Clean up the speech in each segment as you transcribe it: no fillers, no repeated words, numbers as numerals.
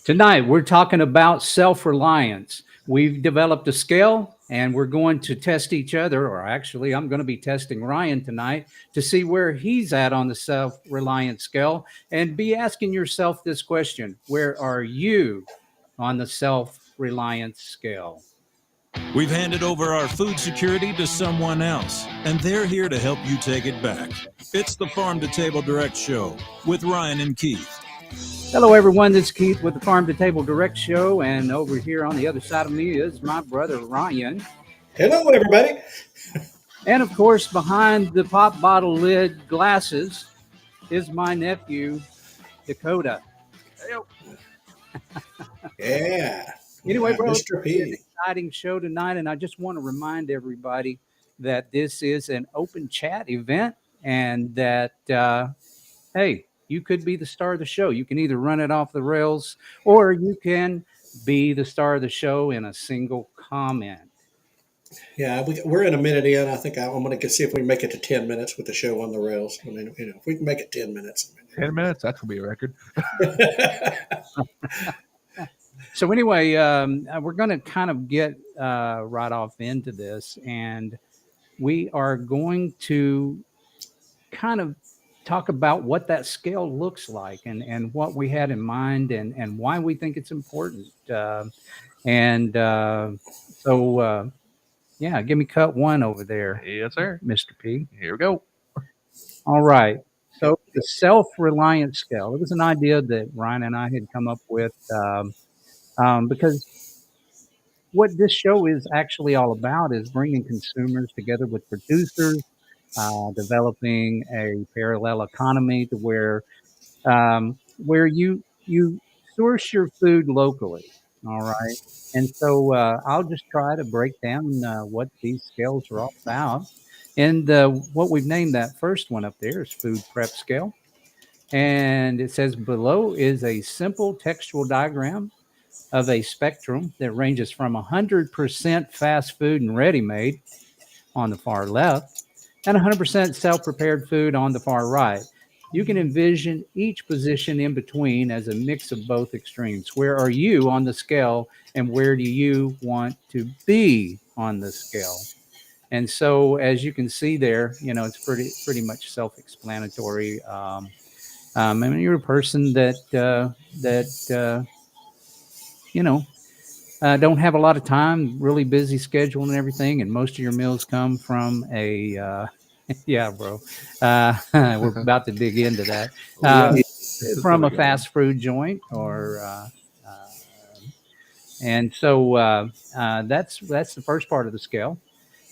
Tonight, we're talking about self reliance. We've developed a scale and we're going to test each other, or actually, I'm going to be testing Ryan tonight to see where he's at on the self reliance scale and be asking yourself this question: where are you on the self reliance scale? We've handed over our food security to someone else, and they're here to help you take it back. It's the Farm to Table Direct Show with Ryan and Keith. Hello, everyone. This is Keith with the Farm to Table Direct Show, and over here on the other side of me is my brother Ryan. Hello, everybody. And of course, behind the pop bottle lid glasses is my nephew, Dakota. Yeah. Anyway, bro, it's Mr. gonna be an P. exciting show tonight, and I just want to remind everybody that this is an open chat event, and that hey, you could be the star of the show. You can either run it off the rails, or you can be the star of the show in a single comment. Yeah, we're in a minute in. I think I'm going to see if we can make it to 10 minutes with the show on the rails. I mean, if we can make it 10 minutes. 10 minutes, that could be a record. So anyway, we're going to kind of get right off into this, and we are going to kind of talk about what that scale looks like, and what we had in mind, and why we think it's important. And so, yeah, give me cut one over there, Yes, sir. Mr. P. Here we go. All right. So the self-reliance scale, it was an idea that Ryan and I had come up with, because what this show is actually all about is bringing consumers together with producers, developing a parallel economy to where you source your food locally. All right, and so I'll just try to break down what these scales are all about. And what we've named that first one up there is food prep scale, and it says below is a simple textual diagram of a spectrum that ranges from 100% fast food and ready made on the far left and 100% self prepared food on the far right. You can envision each position in between as a mix of both extremes. Where are you on the scale, and where do you want to be on the scale? And so, as you can see there, it's pretty much self-explanatory. I mean, you're a person that you know don't have a lot of time, really busy schedule and everything, and most of your meals come from a yeah, bro. We're about to dig into that. Yeah. This is From where a we go. fast food joint, or and so that's the first part of the scale.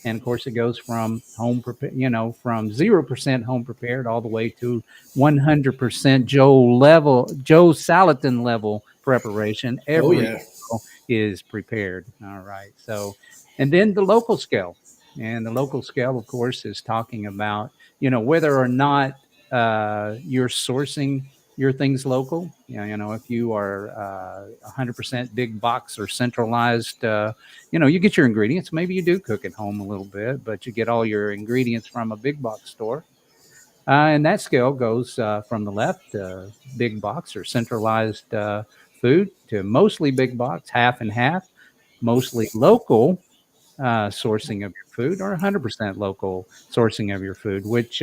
And of course, it goes from from 0% home prepared all the way to 100% Joe Salatin level preparation. Oh, Every yeah. meal is prepared. All right. So, and then the local scale, and the local scale, of course, is talking about whether or not you're sourcing your things local. If you are 100% big box or centralized. You get your ingredients. Maybe you do cook at home a little bit, but you get all your ingredients from a big box store. And that scale goes from the left, big box or centralized food, to mostly big box, half and half, mostly local sourcing of your food, or 100% local sourcing of your food, which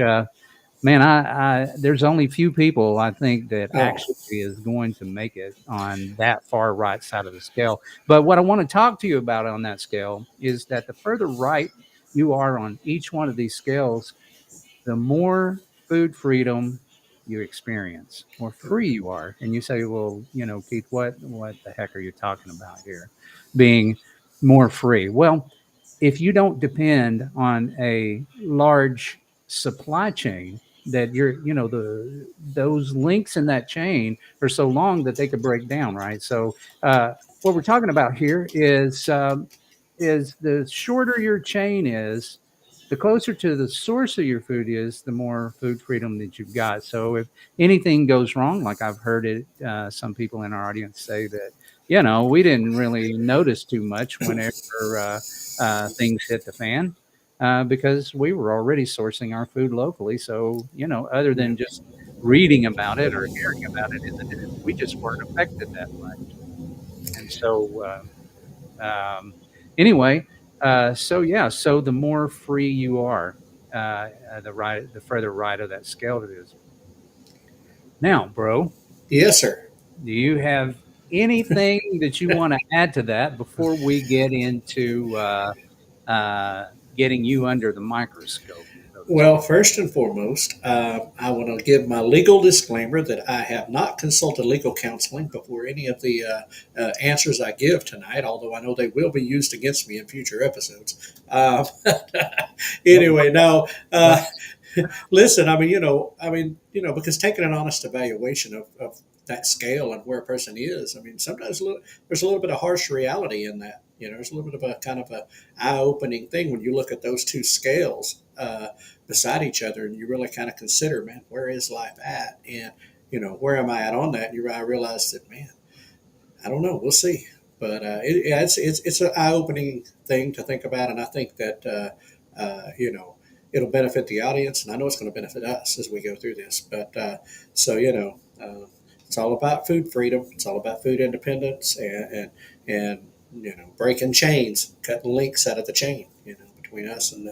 man, there's only few people I think that Oh, actually is going to make it on that far right side of the scale. But what I want to talk to you about on that scale is that the further right you are on each one of these scales, the more food freedom you experience, more free you are. And you say, well, Keith, what the heck are you talking about here? Being more free. Well, if you don't depend on a large supply chain, that those links in that chain are so long that they could break down, right? So what we're talking about here is the shorter your chain is, the closer to the source of your food is, the more food freedom that you've got. So if anything goes wrong, like I've heard it, some people in our audience say that, we didn't really notice too much whenever things hit the fan, because we were already sourcing our food locally. So, other yeah. than just reading about it or hearing about it in the news, we just weren't affected that much. And so, anyway, so yeah, so the more free you are, the further right of that scale it is. Now, bro, Yes, sir. do you have anything that you want to add to that before we get into getting you under the microscope, so to Well, speak? first and foremost, I want to give my legal disclaimer that I have not consulted legal counseling before any of the answers I give tonight, although I know they will be used against me in future episodes. Well, Anyway, no. that's Listen, because taking an honest evaluation of that scale and where a person is, I mean, sometimes there's a little bit of harsh reality in that. There's a little bit of a kind of a eye-opening thing when you look at those two scales beside each other, and you really kind of consider, man, where is life at, and where am I at on that? And I realize that, man, I don't know. We'll see. But yeah, it's an eye opening thing to think about, and I think that it'll benefit the audience, and I know it's going to benefit us as we go through this. But so it's all about food freedom. It's all about food independence, and breaking chains, cutting links out of the chain, between us and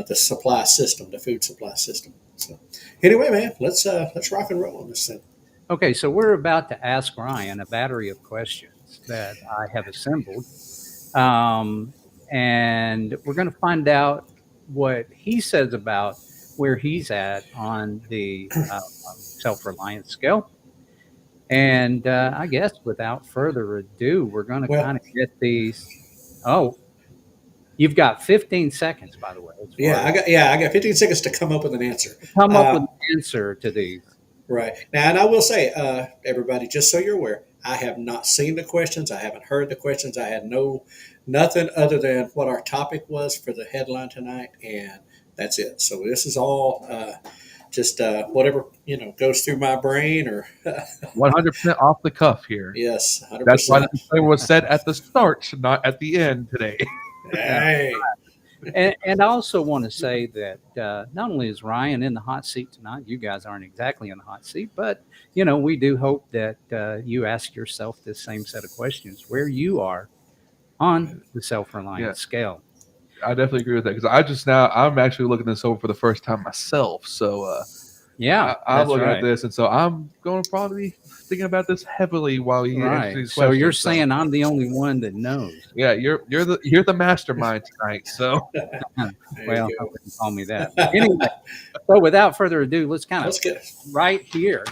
the supply system, the food supply system. So anyway, man, let's rock and roll on this thing. okay. So we're about to ask Ryan a battery of questions that I have assembled, um, and we're going to find out what he says about where he's at on the self-reliance scale. And I guess without further ado, we're going to kind Well, of get these. Oh, you've got 15 seconds, by the way, as far as I got 15 seconds to come up with an answer. come up with Uh, an answer to these. right now, and I will say, everybody, just so you're aware, I have not seen the questions. I haven't heard the questions. I had nothing other than what our topic was for the headline tonight, and that's it. So this is all just whatever goes through my brain, or 100% off the cuff here. yes, one hundred That's why the percent. disclaimer was said at the start, not at the end today. Yeah. Hey, And I also want to say that not only is Ryan in the hot seat tonight, you guys aren't exactly in the hot seat, but we do hope that you ask yourself this same set of questions where you are on the Yeah, self-reliance scale. I definitely agree with that because I'm actually looking this over for the first time myself. So Yeah, I'm that's looking at right. this, and so I'm going to probably be thinking about this heavily while you answer Right. these So you're questions. So saying I'm the only one that knows. yeah, you're the mastermind tonight. So there Well, I you wouldn't call me that. But go. anyway, so without further ado, let's kind of Let's get. right here.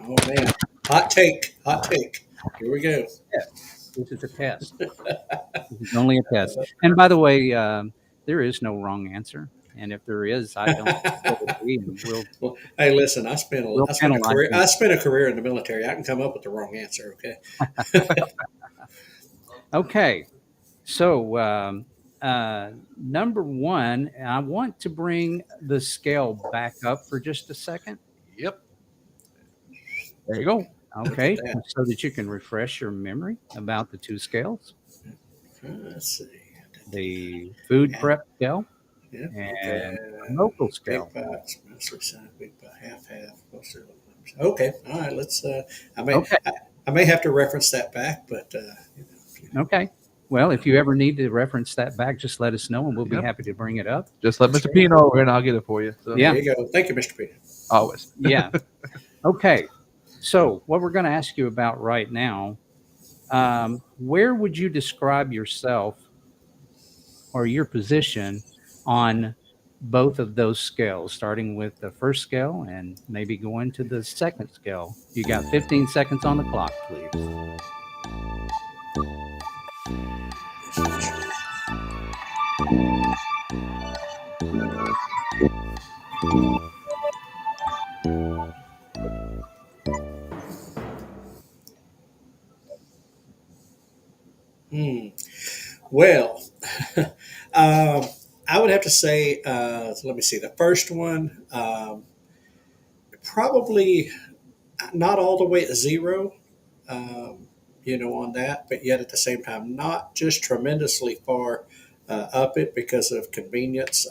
Oh man, hot take, hot take. Here we go. Yeah, this is a test. This is only a test. And by the way, there is no wrong answer. And if there is, I don't know what it be, and Well, hey, listen, we'll I spent a penalize career you. I spent a career in the military. I can come up with the wrong answer. Okay. Okay. So number one, I want to bring the scale back up for just a second. yep, there you go. Look at Okay, that. so that you can refresh your memory about the two scales, Let's see. the food Yeah. prep scale Yeah. Okay. and the local Big scale. pots, mostly size, big pot, half. Most of them. Okay. All right. Let's. I may. Okay, I may have to reference that back, but okay. Well, if you ever need to reference that back, just let us know and we'll be Yep, happy to bring it up. just let that's Mr. right. Pino over here, and I'll get it for you. So There Yeah, you go. Thank you, Mr. Peter. always. yeah. Okay. So, what we're going to ask you about right now, where would you describe yourself or your position on both of those scales, starting with the first scale and maybe going to the second scale? You got 15 seconds on the clock, please. Hmm. Well, um, I would have to say, let me see, the first one, probably not all the way at zero, on that, but yet at the same time, not just tremendously far up it because of convenience,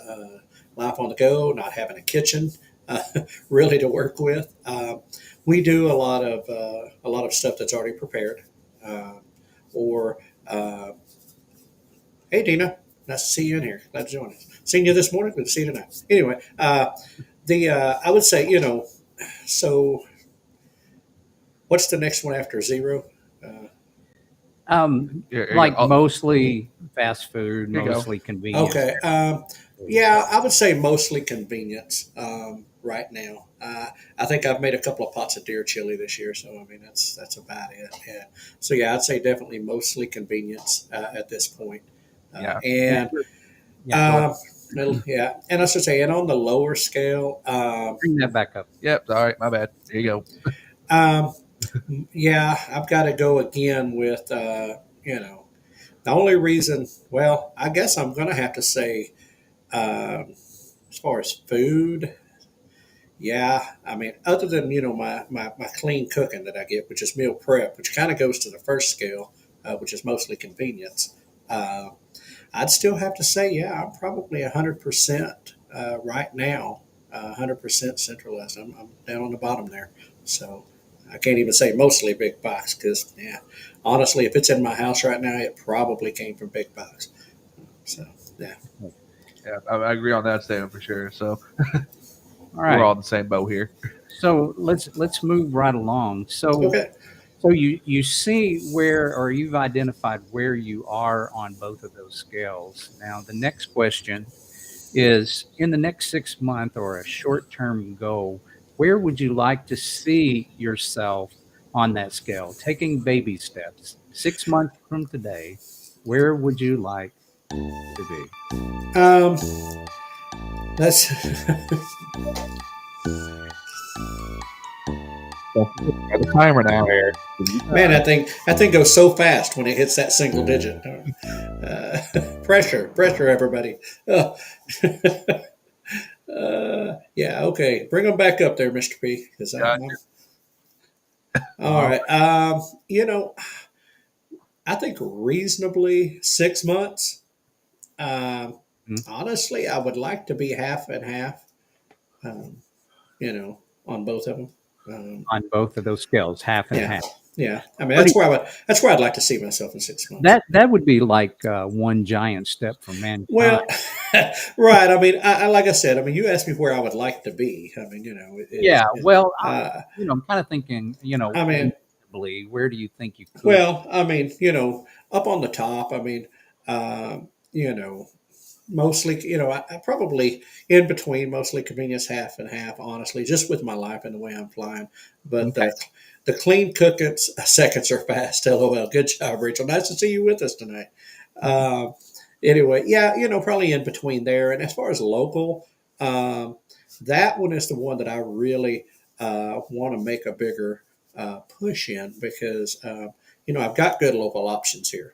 life on the go, not having a kitchen uh, really to work with. We do a lot of stuff that's already prepared. or hey, Dina, nice to see you in here. Glad to join us. Seen you this morning. Good to see you tonight. Anyway, the I would say, so what's the next one after zero? Uh, Here you go. Like mostly fast food, Here you go. mostly convenience. okay. Yeah, I would say mostly convenience right now. I think I've made a couple of pots of deer chili this year, so I mean that's about it. Yeah. So yeah, I'd say definitely mostly convenience at this point. Yeah. And Yeah, go um, yeah, and I should say, and on the lower scale, bring that back up. Yep. All right. My bad. Here you go. um, yeah, I've got to go again with the only reason. Well, I guess I'm going to have to say, as far as food, yeah, I mean, other than my clean cooking that I get, which is meal prep, which kind of goes to the first scale, which is mostly convenience. Uh, I'd still have to say, yeah, I'm probably 100% right now, 100% centralized. I'm down on the bottom there, so I can't even say mostly big box because, yeah, honestly, if it's in my house right now, it probably came from big box. So, yeah. Yeah, I agree on that statement for sure. So All we're right. all in the same boat here. So let's move right along. Okay. So you see where, or you've identified where you are on both of those scales. Now the next question is, in the next 6 month or a short term goal, where would you like to see yourself on that scale? Taking baby steps. 6 months from today, where would you like to be? Um, that's Got the timer now here. man. That thing goes so fast when it hits that single digit. Pressure, everybody. Uh, yeah, okay. Bring them back up there, Mister P. Because Got I'm all All right. I think reasonably 6 months. Um, right. honestly, I would like to be half and half. Um, on both of them. Um, On both of those scales, half and yeah, half. yeah. I mean, Pretty. That's where I'd like to see myself in 6 months. That would be like one giant step for mankind. Well, right. I mean, like I said, I mean, you asked me where I would like to be. I mean, Yeah. Well, I'm kind of thinking, I mean, reasonably, where do you think you could? well, I mean, up on the top. I mean, um, you know, mostly, I probably in between, mostly convenience half and half, honestly, just with my life and the way I'm flying. But Okay. the clean cookings seconds are fast. LOL. Good job, Rachel. Nice to see you with us tonight. Um, anyway, yeah, probably in between there. And as far as local, um, that one is the one that I really want to make a bigger push in because I've got good local options here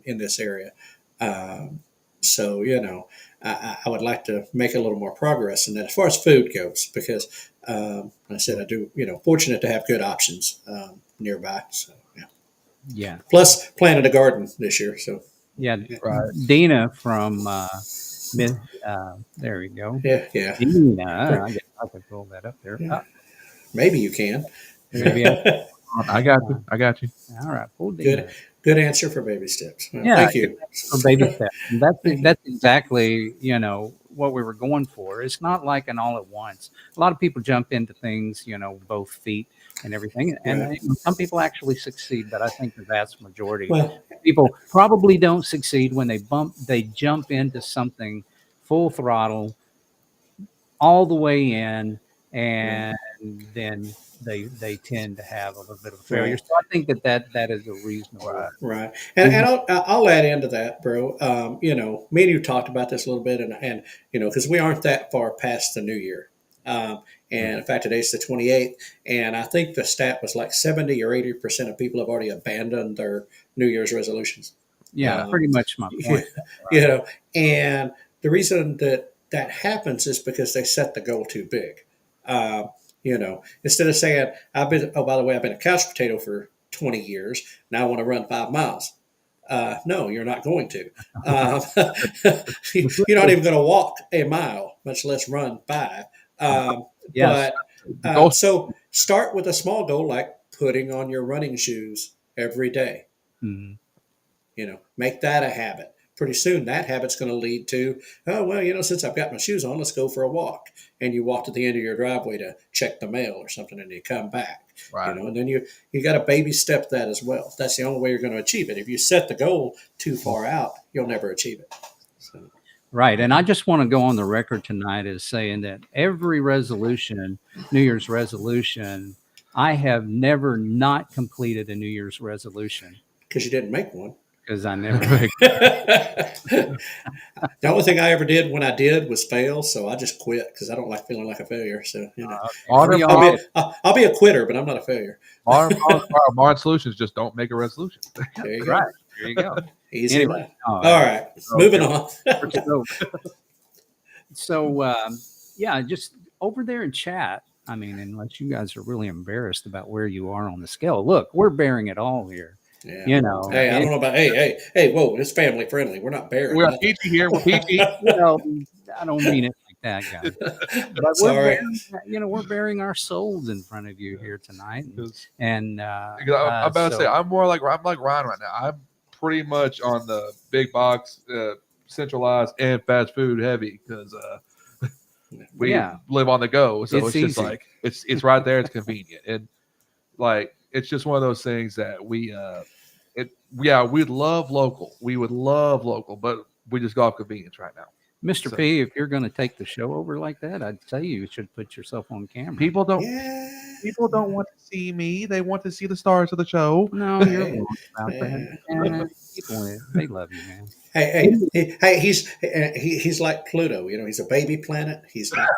in this area. Um, so I would like to make a little more progress in that as far as food goes, because like I said, I do fortunate to have good options nearby. So yeah. Yeah. Plus planted a garden this year. So Yeah. yeah, right. Dina from there we go. yeah, yeah. Dina, I guess I could pull that up there. Yeah. Maybe you can. Maybe I. I got Uh, you. I got you. all right, pull good, Dina. good answer for baby steps. Well, Yeah, thank you. for baby steps. And Thank you. that's exactly what we were going for. It's not like an all at once. A lot of people jump into things, both feet and everything, and Right. some people actually succeed. But I think the vast majority Well, of people probably don't succeed when they jump into something full throttle all the way in, right, and then they tend to have a little bit of a failure. right. So I think that is a reasonable. Right. Right, and I'll add into that, bro. Me and you talked about this a little bit, and because we aren't that far past the new year, and in fact today's the 28th, and I think the stat was like 70 or 80% of people have already abandoned their New Year's resolutions. Yeah, Um, pretty much my you point. Right. know, and the reason that that happens is because they set the goal too big. Instead of saying, oh, by the way, I've been a couch potato for 20 years. Now I want to run 5 miles. No, you're not going to. Um, you're not even going to walk a mile, much less run five. Yes. But The goal. so start with a small goal like putting on your running shoes every day. Mhm. Make that a habit. Pretty soon, that habit's going to lead to, oh, well, since I've got my shoes on, let's go for a walk. And you walk to the end of your driveway to check the mail or something, and you come back. Right. And then you got to baby step that as well. That's the only way you're going to achieve it. If you set the goal too far out, you'll never achieve it. So, Right. And I just want to go on the record tonight as saying that every resolution, New Year's resolution, I have never not completed a New Year's resolution because you didn't make one. because I never make. The only thing I ever did when I did was fail, so I just quit because I don't like feeling like a failure. So Okay. Modern, Maybe I'll I'll, be I'll be a quitter, but I'm not a failure. modern solutions just don't make a resolution. There you right. go. There you go. Easy Anyway, enough. oh, All right, moving on. so yeah, just over there in chat. I mean, unless you guys are really embarrassed about where you are on the scale, look, we're bearing it all here. Yeah. You know, Hey, I don't know about. Hey! Whoa! It's family friendly. We're not bearing We're nothing. PG here. We're PG. well, I don't mean it like that, guys. But we're Sorry. bearing, we're bearing our souls in front of you here tonight, and I'm about to say I'm like Ryan right now. I'm pretty much on the big box, centralized and fast food heavy because we live on the go. So it's just easy. like it's right there. It's convenient, and like it's just one of those things that we love local. We would love local, but we just go off convenience right now. Mr. P, if you're going to take the show over like that, I'd say you should put yourself on camera. People don't want to see me. They want to see the stars of the show. No, you're wrong about that. And people, they love you, man. Hey, he's like Pluto. He's a baby planet. He's not,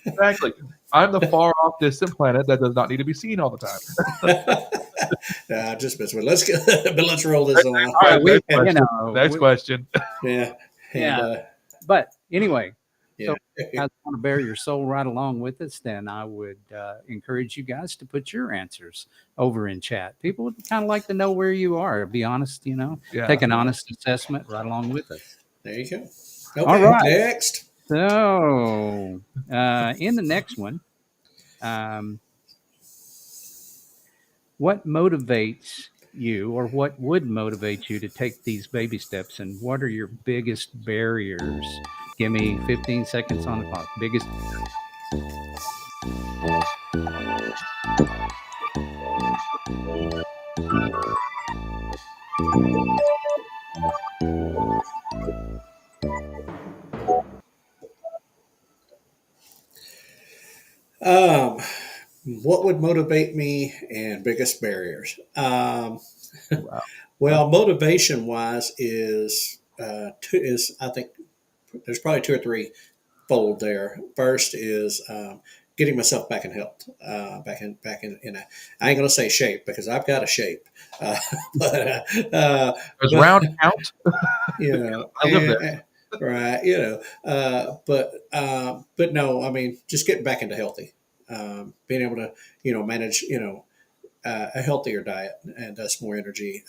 Exactly. I'm the far off distant planet that does not need to be seen all the time. Just but let's roll this on. All right, next question. Yeah. But anyway, so if you guys want to bear your soul right along with us, then I would encourage you guys to put your answers over in chat. People would kind of like to know where you are. Be honest, take an honest assessment right along with us. There you go. Okay, all right. Next. So in the next one, what motivates you, or what would motivate you to take these baby steps, and what are your biggest barriers? Give me 15 seconds on the clock. Biggest. What would motivate me and biggest barriers? Wow. Well, motivation wise is I think there's probably two or three fold there. First is getting myself back in health, back in a, I ain't gonna say shape because I've got a shape, but does round count? I live there. Right, but no, I mean, just getting back into healthy, being able to, manage, a healthier diet and thus more energy.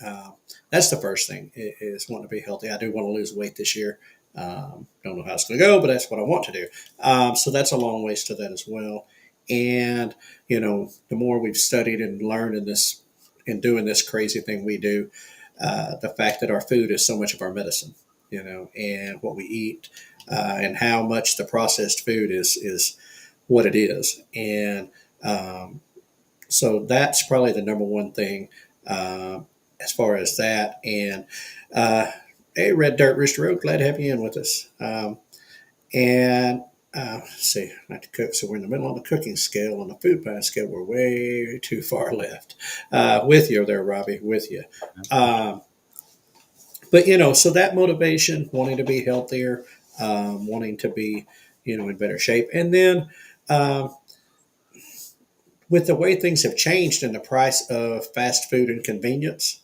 That's the first thing is wanting to be healthy. I do want to lose weight this year. Don't know how it's going to go, but that's what I want to do. So that's a long ways to that as well. And, the more we've studied and learned in doing this crazy thing we do, the fact that our food is so much of our medicine, and what we eat, and how much the processed food is what it is. And, so that's probably the number one thing as far as that. And hey, Red Dirt Rooster Road, glad to have you in with us. And let's see, I like to cook. So we're in the middle on the cooking scale. On the food pie scale, we're way too far left. With you there, Robbie, with you. But, so that motivation, wanting to be healthier, wanting to be, in better shape. And then with the way things have changed and the price of fast food and convenience,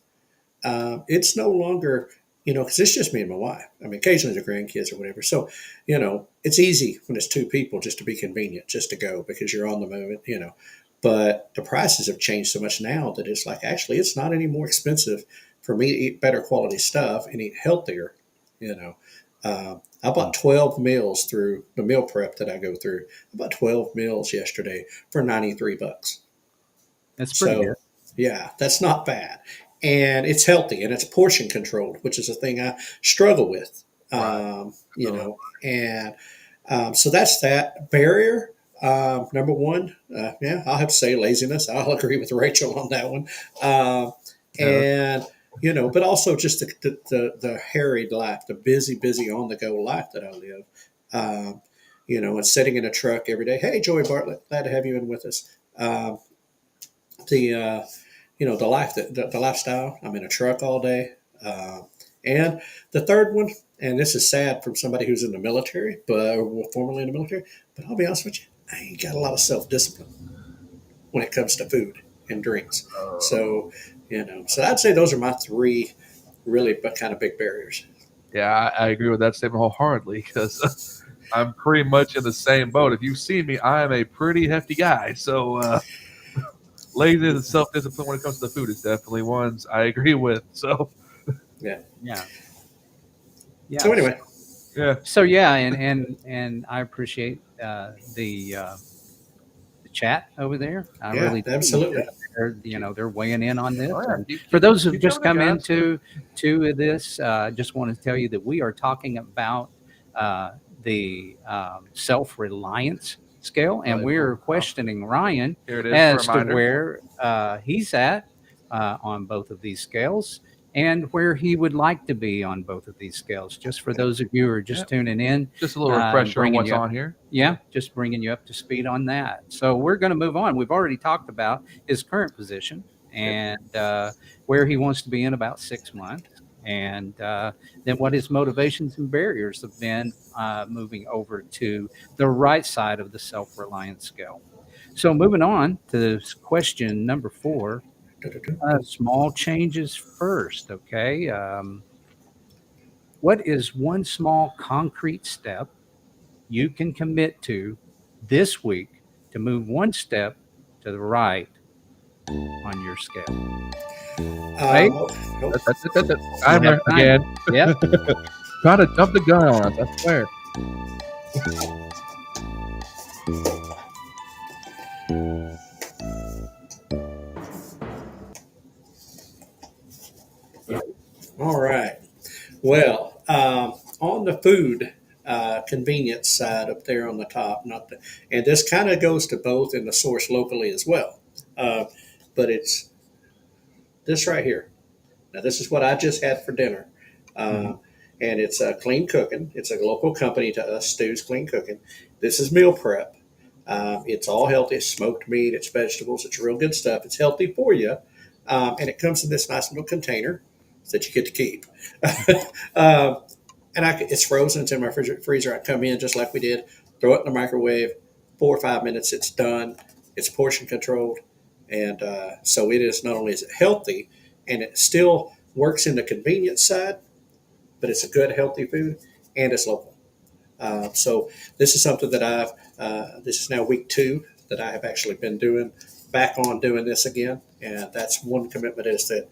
it's no longer, because it's just me and my wife. I mean, occasionally the grandkids or whatever. So, it's easy when it's two people just to be convenient, just to go because you're on the move, But the prices have changed so much now that it's like, actually, it's not any more expensive for me to eat better quality stuff and eat healthier, I bought 12 meals through the meal prep that I go through. I bought 12 meals yesterday for $93. That's pretty good. Yeah, that's not bad. And it's healthy and it's portion controlled, which is a thing I struggle with. Right. You Uh, know, and so that's that barrier. Number one, yeah, I'll have to say laziness. I'll agree with Rachel on that one. Um, yeah, and, but also just the harried life, the busy on the go life that I live. Um, and sitting in a truck every day. Hey, Joey Bartlett, glad to have you in with us. The the life, the lifestyle. I'm in a truck all day. And the third one, and this is sad from somebody who's in the military, but formerly in the military. But I'll be honest with you, I ain't got a lot of self discipline when it comes to food and drinks. uh, So, so I'd say those are my three really but kind of big barriers. yeah, I agree with that statement wholeheartedly because I'm pretty much in the same boat. If you see me, I am a pretty hefty guy. So laziness and self discipline when it comes to the food is definitely ones I agree with. So Yeah. Yeah. So Yeah. So, anyway, yeah, so yeah, and I appreciate the chat over there. I yeah, really do. absolutely. They're weighing in on this. oh yeah, And for keep those who've keep just coming in, come guys. into to this, just want to tell you that we are talking about uh, the self-reliance scale, and Really cool. we're questioning Ryan Here it is for a as to reminder. where he's at on both of these scales and where he would like to be on both of these scales. Just for those of you who are Yeah, just tuning in, just a little refresher on bringing what's you on here. yeah, just bringing you up to speed on that. So we're going to move on. We've already talked about his current position Yep. and where he wants to be in about 6 months, and then what his motivations and barriers have been moving over to the right side of the self-reliance scale. So moving on to question number 4, small changes first. Okay, what is one small concrete step you can commit to this week to move one step to the right on your scale? Right? Nope. You have Timer time. again. Yep. Trying to jump the gun on us. I swear. All right. Well, on the food convenience side up there on the top, not the, and this kind of goes to both in the source locally as well. Uh, but it's this right here. Now, this is what I just had for dinner. Mhm. And it's Clean Cooking. It's a local company to us, Stu's Clean Cooking. This is meal prep. It's all healthy. It's smoked meat. It's vegetables. It's real good stuff. It's healthy for you. And it comes in this nice little container that you get to keep. um, and it's frozen. It's in my freezer. I come in just like we did, throw it in the microwave, 4 or 5 minutes. It's done. It's portion controlled, and so it is not only is it healthy, and it still works in the convenience side, but it's a good healthy food, and it's local. So this is something that I've. This is now week 2 that I have actually been doing back on doing this again, and that's one commitment is that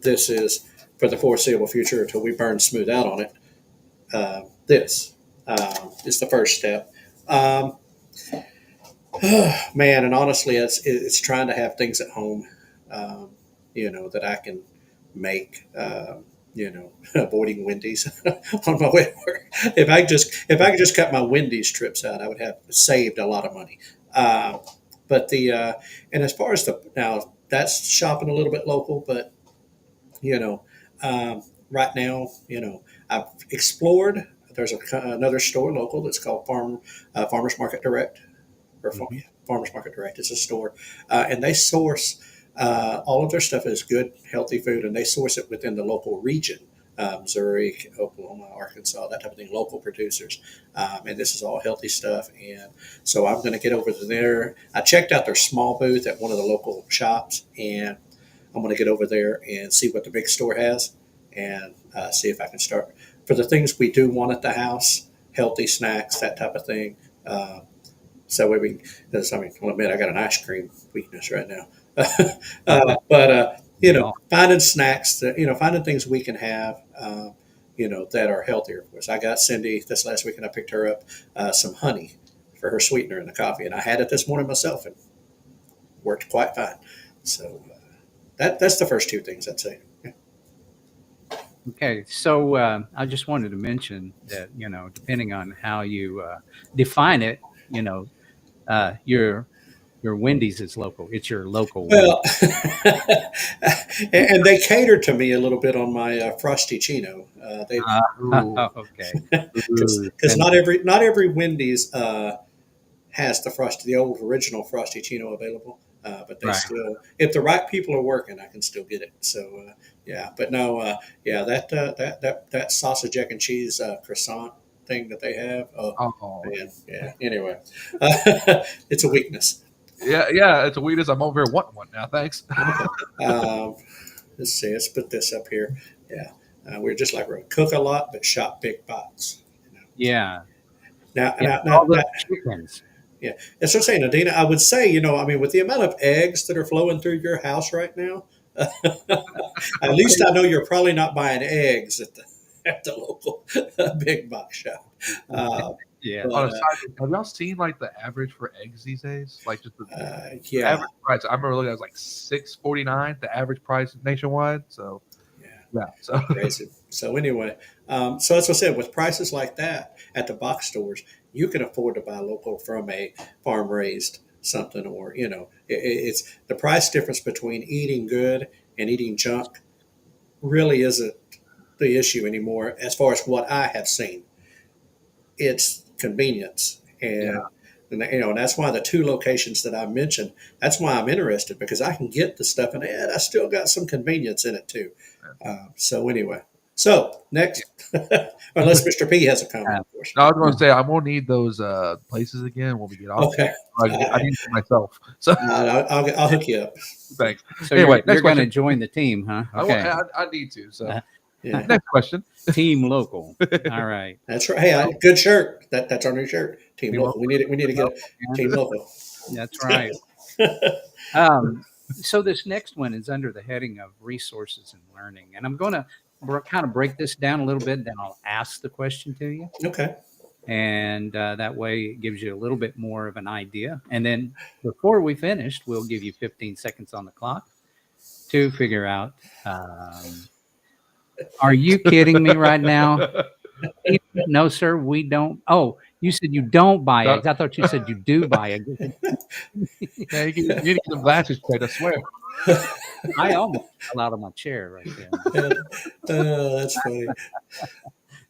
this is for the foreseeable future until we burn smooth out on it. This is the first step. Um, Man, and honestly, it's trying to have things at home, um, that I can make. Avoiding Wendy's on my way to work. If I could just cut my Wendy's trips out, I would have saved a lot of money. Uh, but the and as far as the now, that's shopping a little bit local, but you know, right now, I've explored. There's another store local that's called Farmers Market Direct, Mhm. yeah, Farmers Market Direct. It's a store, and they source all of their stuff is good, healthy food, and they source it within the local region. Missouri, Oklahoma, Arkansas, that type of thing, local producers. And this is all healthy stuff. And so I'm going to get over to there. I checked out their small booth at one of the local shops, and I'm going to get over there and see what the big store has and see if I can start for the things we do want at the house, healthy snacks, that type of thing. So we, because I mean, I'll admit I got an ice cream weakness right now. But We all. finding snacks that finding things we can have, that are healthier for us. I got Cindy this last week, and I picked her up some honey for her sweetener in the coffee, and I had it this morning myself, and worked quite fine. So that's the first two things I'd say. Yeah. Okay, so I just wanted to mention that depending on how you define it, your Wendy's is local. It's your local Wendy's. Well, and they cater to me a little bit on my Frosty Chino. They Ooh. Okay. Ooh, because and not every Wendy's has the old original Frosty Chino available. But they right. still, if the right people are working, I can still get it. So yeah, but no, yeah, that sausage egg and cheese croissant thing that they have. Oh Oh, man, yeah. Anyway, it's a weakness. yeah, yeah. It's a weakness. I'm over here wanting one now. Thanks. Okay. Um, let's see. Let's put this up here. Yeah, we're just like we cook a lot, but shop big box. You know. Yeah. Now, Yeah. now, All now, those now, chickens. yeah. As I'm saying, Adina, I would say, I mean, with the amount of eggs that are flowing through your house right now, at least I know you're probably not buying eggs at the local big box shop. Uh, Yeah. but On a side note, have y'all seen like the average for eggs these days? Like just the yeah, average price. I remember looking at it was like $6.49, the average price nationwide. So yeah. yeah. So Crazy. So anyway, so as I said, with prices like that at the box stores, you can afford to buy local from a farm raised something, or it's the price difference between eating good and eating junk really isn't the issue anymore. As far as what I have seen, it's convenience, yeah. and that's why the two locations that I mentioned. That's why I'm interested, because I can get the stuff, and I still got some convenience in it too. So anyway, so next, unless Mr. P has a comment, Uh, of course. No, I was going to say I'm gonna need those places again when we get off Okay, here. I all need them myself. So right. I'll hook you up. thanks. so Anyway, you're next going to question. join the team, huh? I, wa- Okay. I need to. So Uh, Yeah, next question. team local. All right. that's right. Hey, good shirt. That's our new shirt. Team Be local. local. We need to get a team Kansas. local. That's right. So this next one is under the heading of resources and learning, and I'm going to kind of break this down a little bit. Then I'll ask the question to you, Okay. and that way it gives you a little bit more of an idea. And then before we finished, we'll give you 15 seconds on the clock to figure out. Are you kidding me right now? No, sir, we don't. Oh, you said you don't buy No. eggs. I thought you said you do buy eggs. Yeah, you need to get some glasses straight. I swear. I almost fell out of my chair right there. That's funny.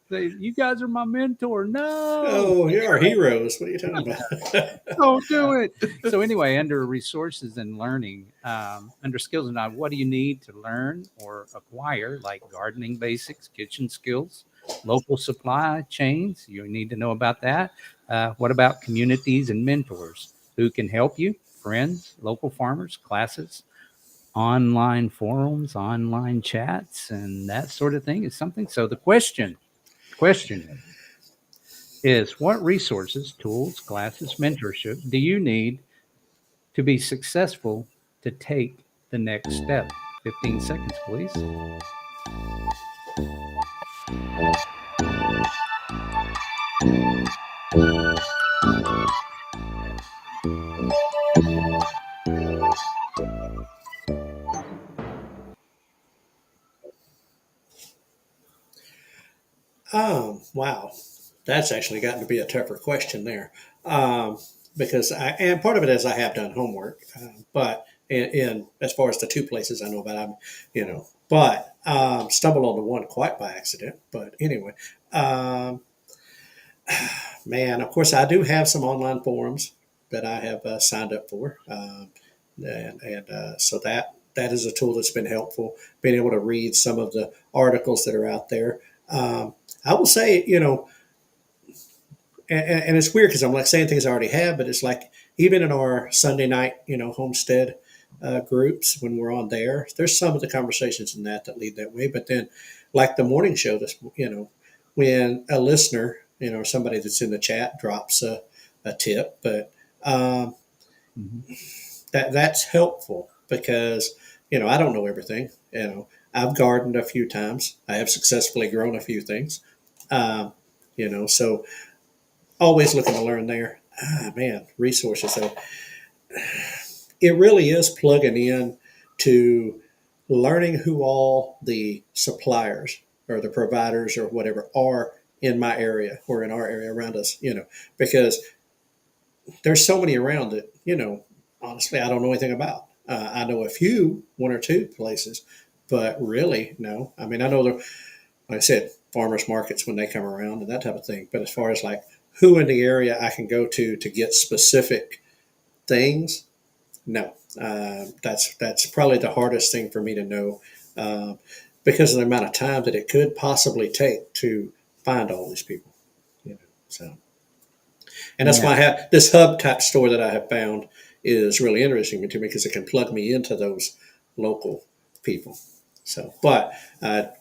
Say, you guys are my mentor. No. Oh, you're our heroes. What are you talking about? Don't do it. So anyway, under resources and learning, under skills and knowledge, what do you need to learn or acquire, like gardening basics, kitchen skills, local supply chains? You need to know about that. What about communities and mentors? Who can help you? Friends, local farmers, classes, online forums, online chats, and that sort of thing is something. So the question is what resources, tools, classes, mentorship do you need to be successful to take the next step? 15 seconds, please. Wow, that's actually gotten to be a tougher question there, um, because and part of it is I have done homework, but in as far as the two places I know about, but stumbled onto one quite by accident. But anyway, um, man, of course I do have some online forums that I have signed up for, and so that is a tool that's been helpful. Being able to read some of the articles that are out there. I will say, and it's weird because I'm like saying things I already have, but it's like even in our Sunday night, homestead groups when we're on there's some of the conversations in that lead that way. But then, like the morning show, when a listener, or somebody that's in the chat drops a tip, but Mhm. that's helpful because I don't know everything. I've gardened a few times. I have successfully grown a few things. So always looking to learn there. Man, resources. So it really is plugging in to learning who all the suppliers or the providers or whatever are in my area or in our area around us, because there's so many around that, honestly, I don't know anything about. I know a few, one or two places, but really, no. I mean, I know the, like I said, farmers markets when they come around and that type of thing. But as far as like who in the area I can go to get specific things, no. That's probably the hardest thing for me to know, uh, because of the amount of time that it could possibly take to find all these people. So, and that's Yeah, why I have this hub type store that I have found is really interesting to me because it can plug me into those local people. So, but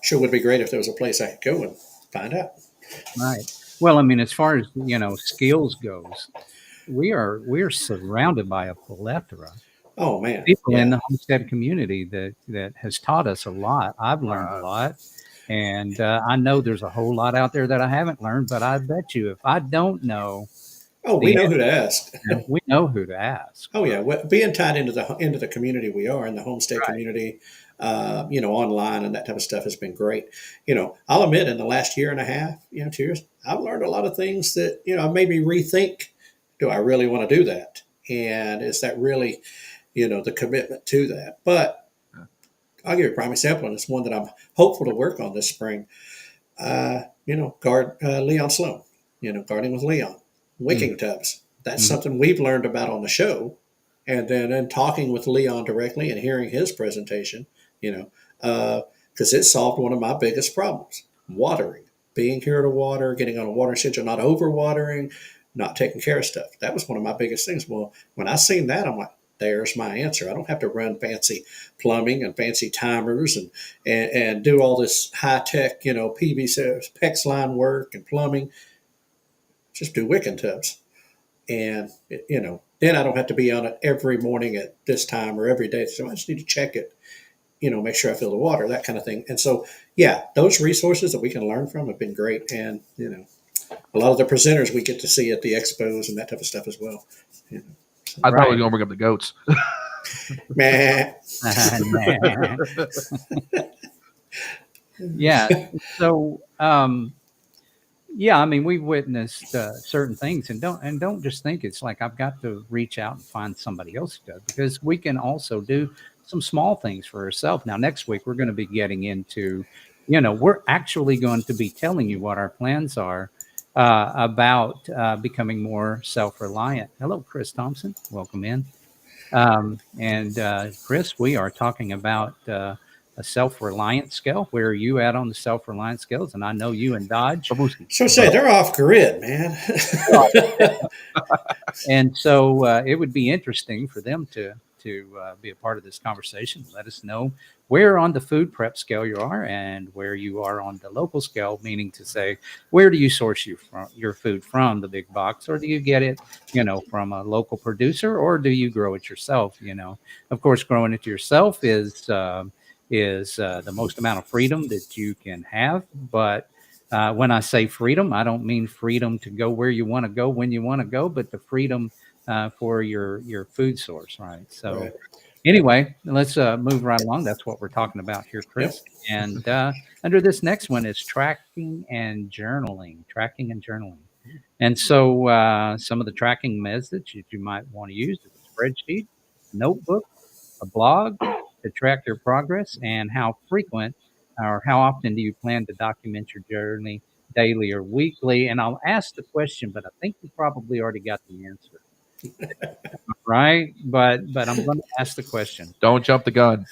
sure would be great if there was a place I could go and find out. right. Well, I mean, as far as, skills goes, we are surrounded by a plethora Oh man, people in yeah. the homestead community that has taught us a lot. I've learned a Right. lot, and I know there's a whole lot out there that I haven't learned. But I bet you, if I don't know Oh, we the know who to ask. answer, we know who to ask. Oh yeah, well, being tied into the community we are in the homestead Right. community, online and that type of stuff has been great. I'll admit in the last year and a half, 2 years, I've learned a lot of things that made me rethink: do I really want to do that? And is that really the commitment to that? But I'll give you a prime example, and it's one that I'm hopeful to work on this spring. Leon Sloan, gardening with Leon, Mhm, wicking tubs. That's mhm. something we've learned about on the show. And then in talking with Leon directly and hearing his presentation, because it solved one of my biggest problems: watering, being here to water, getting on a water schedule, not over watering, not taking care of stuff. That was one of my biggest things. Well, when I seen that, I'm like, there's my answer. I don't have to run fancy plumbing and fancy timers and do all this high tech, PVC PEX line work and plumbing. Just do wicking tubs, and then I don't have to be on it every morning at this time or every day. So I just need to check it, make sure I fill the water, that kind of thing. And so, yeah, those resources that we can learn from have been great, and a lot of the presenters we get to see at the expos and that type of stuff as well. You know, so, I thought we were Right. gonna bring up the goats. man, Nah. Yeah. So, yeah, I mean, we've witnessed certain things, and don't just think it's like I've got to reach out and find somebody else to do it, because we can also do some small things for ourselves. Now, next week we're going to be getting into, we're actually going to be telling you what our plans are about becoming more self-reliant. Hello, Chris Thompson. Welcome in. And Chris, we are talking about a self-reliance scale. Where are you at on the self-reliance scales? And I know you and Dodge. Babuski. so say they're off grid, man. And so it would be interesting for them to be a part of this conversation. Let us know where on the food prep scale you are and where you are on the local scale, meaning to say, where do you source your food from, the big box, or do you get it, from a local producer, or do you grow it yourself? Of course, growing it yourself is the most amount of freedom that you can have, but when I say freedom, I don't mean freedom to go where you want to go when you want to go, but the freedom for your food source, right? So Right. anyway, let's move right along. That's what we're talking about here, Yep. Chris. And under this next one is tracking and journaling. Tracking and journaling. And so some of the tracking methods that you might want to use is a spreadsheet, notebook, a blog to track your progress, and how frequent or how often do you plan to document your journey, daily or weekly? And I'll ask the question, but I think you probably already got the answer, right? But I'm going to ask the question. Don't jump the gun.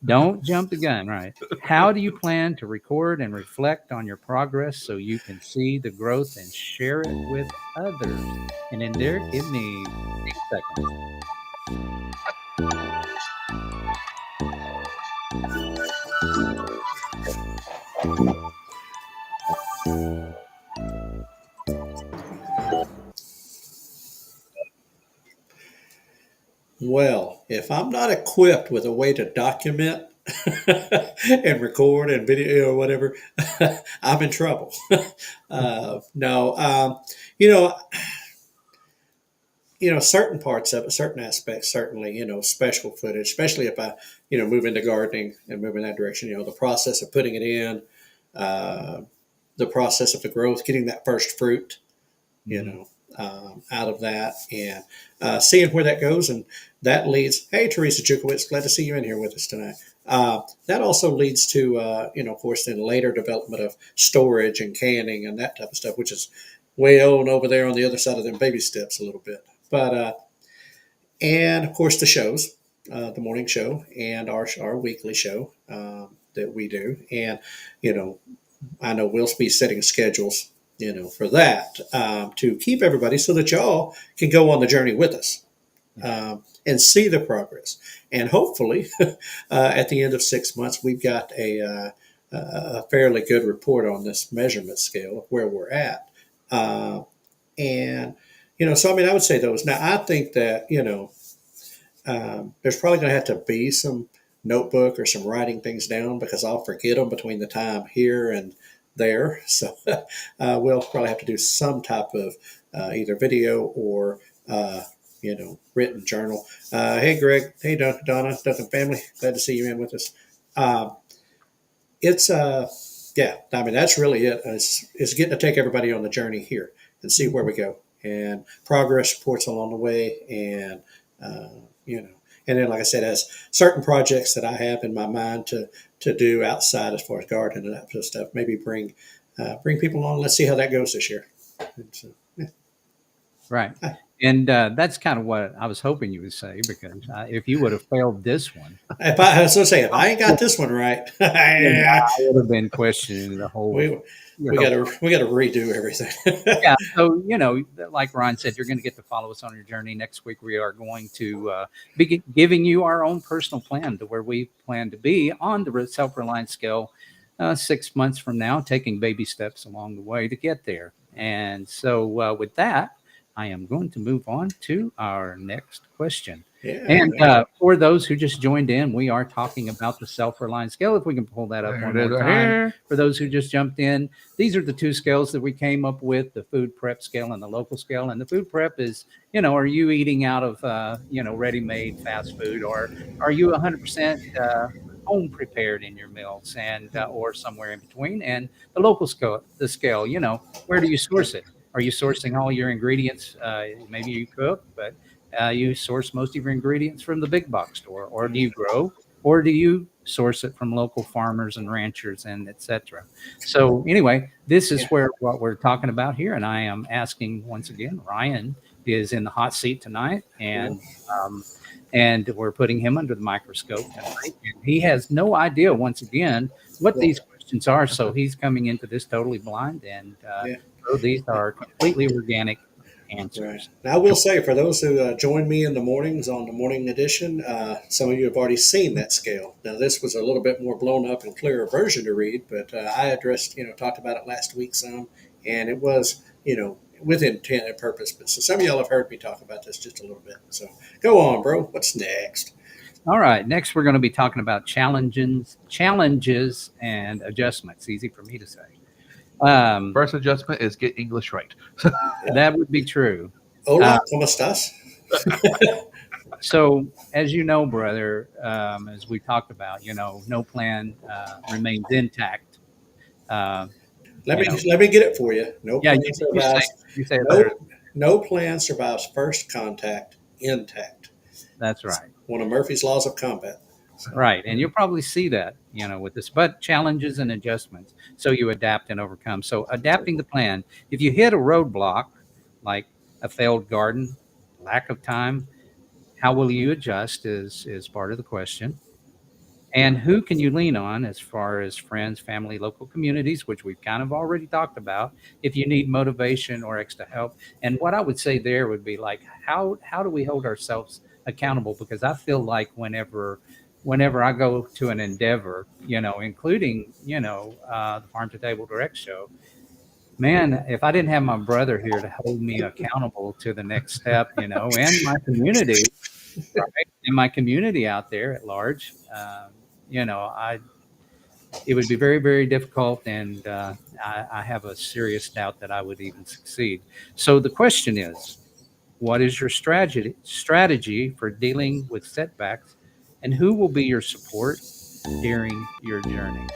Don't jump the gun, right? How do you plan to record and reflect on your progress so you can see the growth and share it with others? And then, Derek, give me 8 seconds. Well, if I'm not equipped with a way to document and record and video or whatever, I'm in trouble. No, you know, certain parts of it, certain aspects, certainly, special footage, especially if I, move into gardening and move in that direction, the process of putting it in, uh, the process of the growth, getting that first fruit, you Mhm. know, out of that, and seeing where that goes. And that leads, hey, Teresa Jukowitz, glad to see you in here with us tonight. That also leads to, of course, then later development of storage and canning and that type of stuff, which is way on over there on the other side of them baby steps a little bit. But, and of course, the shows, the morning show and our weekly show that we do. And, you know, I know we'll be setting schedules, for that to keep everybody so that y'all can go on the journey with us and see the progress. And hopefully, at the end of 6 months, we've got a fairly good report on this measurement scale of where we're at. Uh, and, so I mean, I would say those. Now, I think that, there's probably going to have to be some notebook or some writing things down because I'll forget them between the time here and there. So we'll probably have to do some type of either video or written journal. Hey, Greg. Hey, Donna, Duncan family. Glad to see you in with us. Um, it's yeah. I mean, that's really it. Is getting to take everybody on the journey here and see where we go and progress reports along the way, and you know, and then like I said, as certain projects that I have in my mind to do outside as far as gardening and that sort of stuff, maybe bring people along. Let's see how that goes this year. And so, yeah. Right. And that's kind of what I was hoping you would say, because if you would have failed this one, I was going to say, if I ain't got this one right, then yeah, I would have been questioning the whole, we you we got know, to we got to redo everything. yeah. So, like Ryan said, you're going to get to follow us on your journey. Next week, we are going to be giving you our own personal plan to where we plan to be on the self-reliance scale 6 months from now, taking baby steps along the way to get there. And so, with that, I am going to move on to our next question. Yeah, And for those who just joined in, we are talking about the self-reliance scale. If we can pull that up There one it is more right time. here. For those who just jumped in, these are the two scales that we came up with: the food prep scale and the local scale. And the food prep is, are you eating out of, ready-made fast food, or are you 100% home prepared in your meals, and or somewhere in between? And the local scale, where do you source it? Are you sourcing all your ingredients? Maybe you cook, but you source most of your ingredients from the big box store, or do you grow, or do you source it from local farmers and ranchers and etc. So anyway, this is yeah, where what we're talking about here, and I am asking once again. Ryan is in the hot seat tonight, yeah. um, and we're putting him under the microscope tonight. And he has no idea, once again, what Well, these questions are. So he's coming into this totally blind, and yeah. so these are completely organic Right. answers. Now, I will say for those who join me in the mornings on the morning edition, some of you have already seen that scale. Now, this was a little bit more blown up and clearer version to read, but I addressed, talked about it last week some, and it was, with intent and purpose. But so some of y'all have heard me talk about this just a little bit. So go on, bro. What's next? All right. Next, we're going to be talking about challenges and adjustments. Easy for me to say. Um, First adjustment is get English right. Yeah. that would be true. Uh, Hola, ¿cómo estás? so, as you know, brother, as we talked about, no plan remains intact. Uh, Let you me know, let me get it for you. No yeah, plan you say survives. you say it better. No plan survives first contact intact. That's It's right. one of Murphy's laws of combat. So Right. And you'll probably see that, with this, but challenges and adjustments. So you adapt and overcome. So adapting the plan. If you hit a roadblock, like a failed garden, lack of time, how will you adjust is part of the question. And who can you lean on as far as friends, family, local communities, which we've kind of already talked about, if you need motivation or extra help. And what I would say there would be like, how do we hold ourselves accountable? Because I feel like whenever I go to an endeavor, including, the Farm to Table Direct show, man, if I didn't have my brother here to hold me accountable to the next step, and my community, right, and my community out there at large, I it would be very, very difficult, and I have a serious doubt that I would even succeed. So the question is, What is your strategy for dealing with setbacks? And who will be your support during your journey?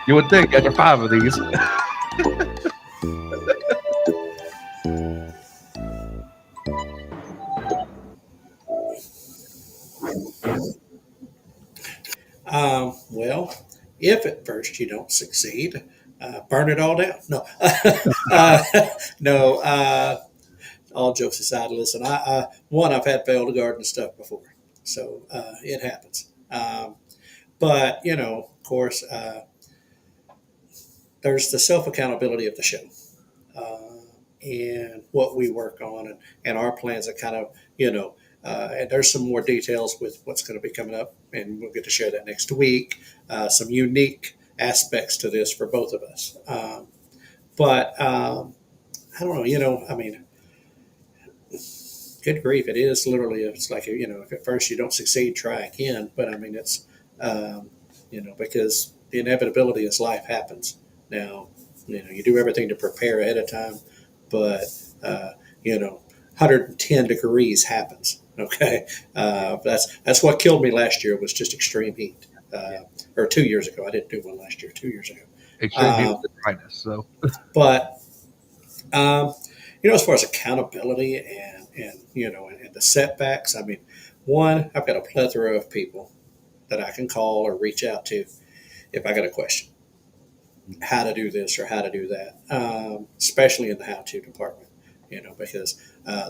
You would think after 5 of these. Well, if at first you don't succeed, burn it all down. No, uh, no. All jokes aside, listen. I've had failed garden stuff before, so it happens. But of course, there's the self accountability of the show. And what we work on and our plans that kind of, and there's some more details with what's going to be coming up, and we'll get to share that next week. Some unique aspects to this for both of us. But I don't know, I mean, good grief, it is literally, it's like, if at first you don't succeed, try again. But I mean, it's, because the inevitability is life happens. Now, you do everything to prepare ahead of time, but, 110 degrees happens. Okay. That's what killed me last year was just extreme heat. Or 2 years ago. I didn't do one last year, 2 years ago. Extreme heat is brightness. So, But um, as far as accountability and the setbacks, I mean, one, I've got a plethora of people that I can call or reach out to if I got a question, how to do this or how to do that, especially in the how-to department. Because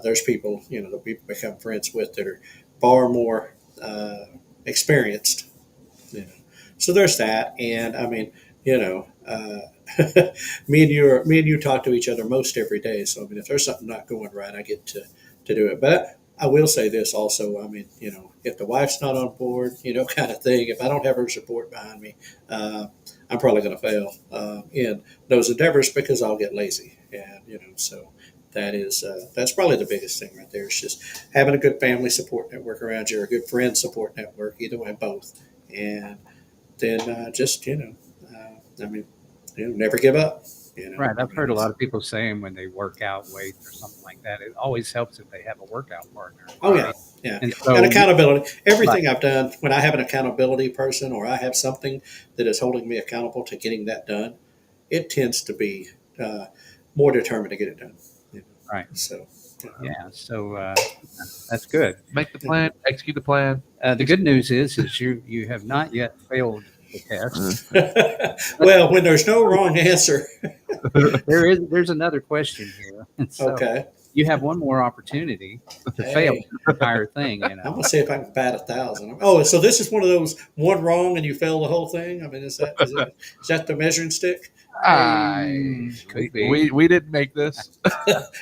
there's people that we've become friends with that are far more experienced. You know, so there's that, and I mean, me and you talk to each other most every day. So I mean, if there's something not going right, I get to do it. But I will say this also. I mean, if the wife's not on board, kind of thing. If I don't have her support behind me, I'm probably going to fail in those endeavors because I'll get lazy. And so that's probably the biggest thing right there. Is just having a good family support network around you, or a good friend support network. Either way, both. And then just I mean, never give up. Right. I I've mean, heard a lot it's of people saying when they work out weights or something like that, it always helps if they have a workout partner, oh yeah, right? yeah, And and so, accountability. right, Everything I've done when I have an accountability person or I have something that is holding me accountable to getting that done, it tends to be uh, more determined to get it done. You know? right. So Yeah. So that's good. make the plan, execute the plan. The good news is you have not yet failed the test. well, when there's no wrong answer, There's another question here, and so okay. you have one more opportunity to fail Hey, the entire thing. I'm gonna see if I can bat 1,000. Oh, so this is one of those one wrong and you fail the whole thing. I mean, is that the measuring stick? Could be. We didn't make this.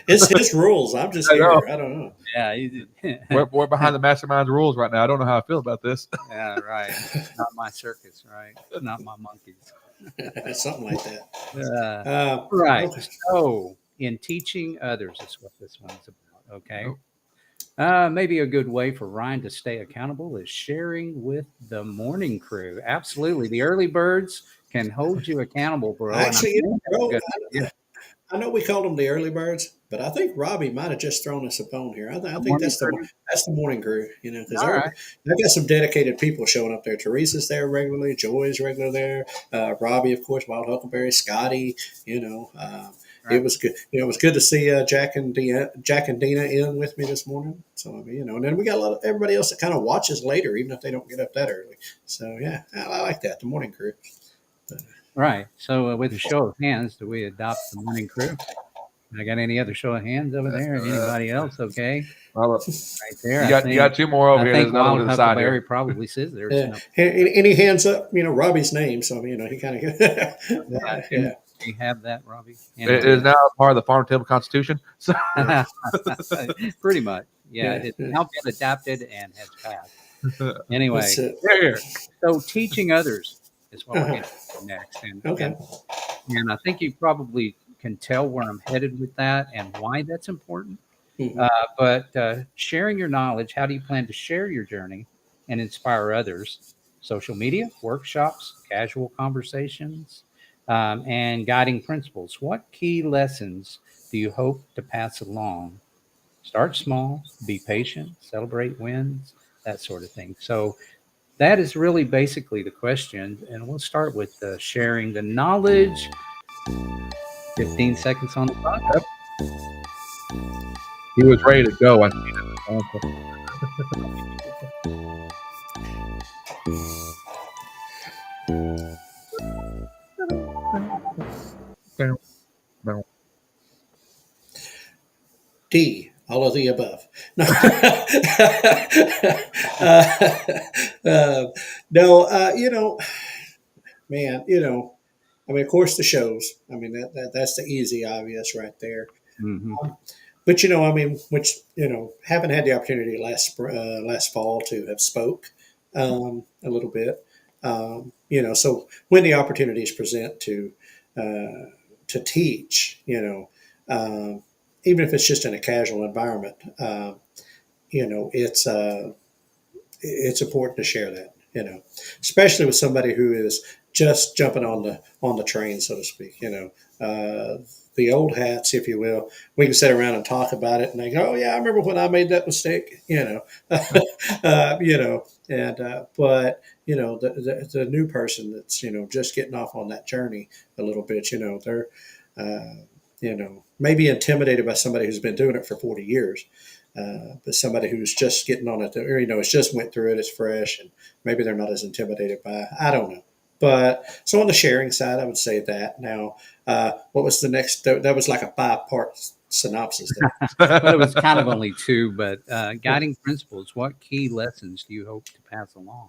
It's his rules. I'm just I know. here. I don't know. Yeah. You did. We're behind the mastermind's rules right now. I don't know how I feel about this. Yeah. Right. Not my circus. Right. Not my monkeys. Something like that. Uh, Uh, right. okay. So, in teaching others is what this one's about. Okay. Oh, Maybe a good way for Ryan to stay accountable is sharing with the morning crew. Absolutely. The early birds can hold you accountable, bro. And I Actually, think that's a bro, good idea. I know we called them the early birds, but I think Robbie might have just thrown us a bone here. I The think morning that's crew. the morning crew. Because All right. they've got some dedicated people showing up there. Teresa's there regularly. Joy's regular there. Robbie, of course, Wild Huckleberry, Scotty. It Right. was good. It was good to see Jack and Dina in with me this morning. So I mean, and then we got a lot of everybody else that kind of watches later, even if they don't get up that early. So yeah, I like that the morning crew. But, Right. So, with a show of hands, do we adopt the morning crew? I got any other show of hands over there? Anybody else? Okay. well, Right there. you I got think two more over I here. There's think another one Wild to the side Huckleberry here. probably says there's yeah. no. Any hands up? Robbie's name. So he kind of Yeah. yeah. Can we have that, Robbie? It Anybody is else? now part of the farm table constitution. So Yeah. Pretty much. Yeah, Yeah. it's Yeah. now been adapted and has passed. That's Anyway, it. here. So teaching others is what we're Uh-huh. getting to next. And Okay. and and I think you probably can tell where I'm headed with that and why that's important. Mhm. But sharing your knowledge, how do you plan to share your journey and inspire others? Social media, workshops, casual conversations. and guiding principles. What key lessons do you hope to pass along? Start small, be patient, celebrate wins, that sort of thing. So that is really basically the question. And we'll start with sharing the knowledge. 15 seconds on the clock. Yep. He was ready to go. I seen it. D, all of the above. No, no, man, I mean, of course, the shows. I mean, that's the easy, obvious right there. Mm-hmm. But I mean, which haven't had the opportunity last fall to have spoke a little bit. So when the opportunities present to teach, even if it's just in a casual environment, it's important to share that, especially with somebody who is just jumping on the train, so to speak. The old hats, if you will. We can sit around and talk about it, and they go, "Oh yeah, I remember when I made that mistake." And but the new person that's just getting off on that journey a little bit, they're maybe intimidated by somebody who's been doing it for 40 years. But somebody who's just getting on it, or it's just went through it, it's fresh, and maybe they're not as intimidated by it. I don't know. But so on the sharing side, I would say that. Now, what was the next? That was like a 5-part synopsis there. Well, it was kind of only two, but guiding principles. What key lessons do you hope to pass along?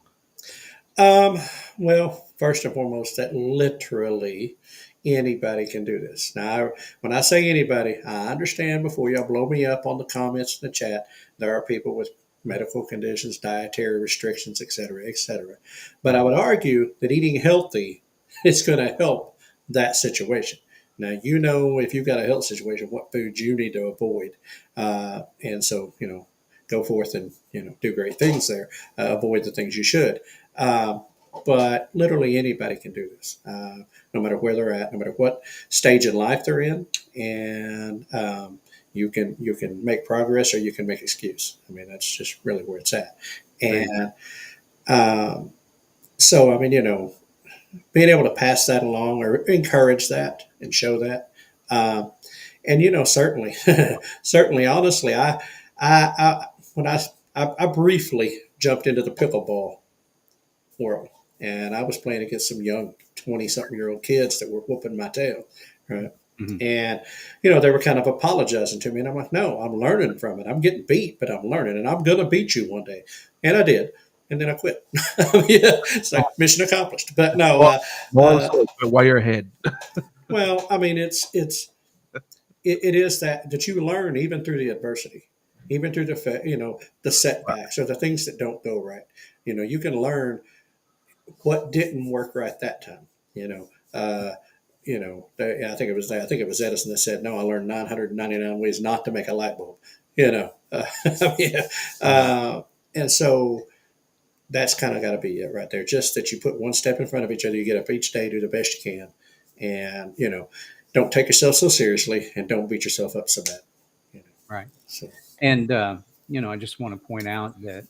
Um, well, first and foremost, that literally anybody can do this. Now, when I say anybody, I understand before y'all blow me up on the comments in the chat, there are people with medical conditions, dietary restrictions, et cetera, et cetera. But I would argue that eating healthy is going to help that situation. Now, if you've got a health situation, what foods you need to avoid. And so, go forth and, do great things there. Avoid the things you should. But literally anybody can do this, no matter where they're at, no matter what stage in life they're in, and you can make progress or you can make excuse. I mean, that's just really where it's at. And so, I mean, being able to pass that along or encourage that and show that, and certainly, certainly, honestly, when I briefly jumped into the pickleball world. And I was playing against some young 20-something-year-old kids that were whooping my tail, right? Mm-hmm. And, they were kind of apologizing to me. And I'm like, no, I'm learning from it. I'm getting beat, but I'm learning. And I'm going to beat you one day. And I did. And then I quit. Yeah, it's like mission accomplished. But no. While you're ahead. Well, I mean, it is that you learn even through the adversity, even through the setbacks or the things that don't go right. You can learn what didn't work right that time. I think it was Edison that said, "No, I learned 999 ways not to make a light bulb." And so that's kind of got to be it right there. Just that you put one step in front of each other, you get up each day, do the best you can, and don't take yourself so seriously, and don't beat yourself up so bad. Right. So, and I just want to point out that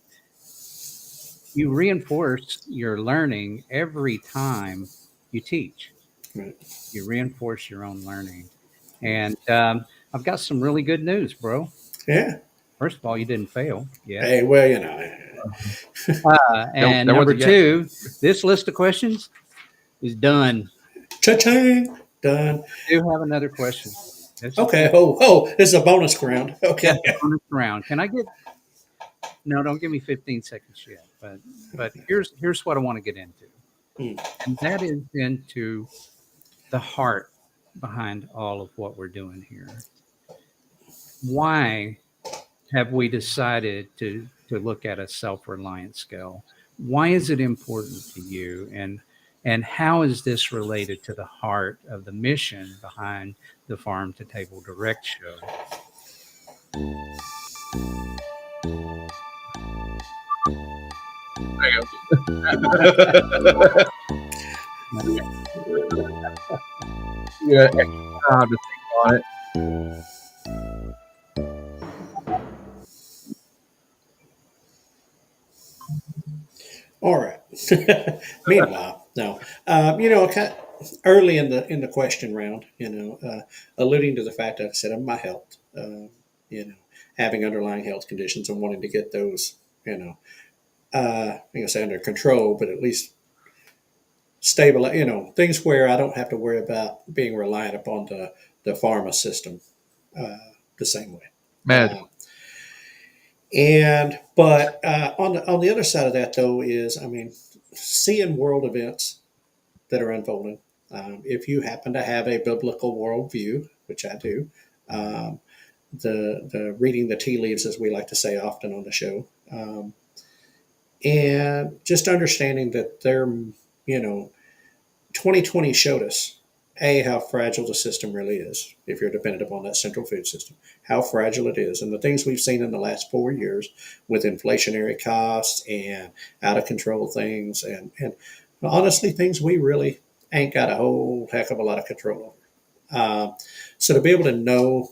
you reinforce your learning every time you teach. right. You reinforce your own learning. And I've got some really good news, bro. Yeah. First of all, you didn't fail. Yeah. Hey, well, and number two, this list of questions is done. Cha-ching, done. I do have another question. Okay. This is a bonus round. Okay. Yeah, bonus round. Can I get? No, don't give me 15 seconds yet. But here's what I want to get into, and that is into the heart behind all of what we're doing here. Why have we decided to look at a self-reliance scale? Why is it important to you, and how is this related to the heart of the mission behind the Farm to Table Direct show? There you go. Yeah, extra time to think on it. All right. Meanwhile, no, early in the question round, alluding to the fact that I said of my health, having underlying health conditions and wanting to get those, I'm gonna say under control, but at least stable, things where I don't have to worry about being reliant upon the pharma system uh, the same way. Manageable. On the other side of that though is, I mean, seeing world events that are unfolding. If you happen to have a biblical worldview, which I do, um, the reading the tea leaves, as we like to say often on the show, and just understanding that they're, 2020 showed us how fragile the system really is if you're dependent upon that central food system, how fragile it is, and the things we've seen in the last 4 years with inflationary costs and out of control things, and honestly things we really ain't got a whole heck of a lot of control over. So to be able to know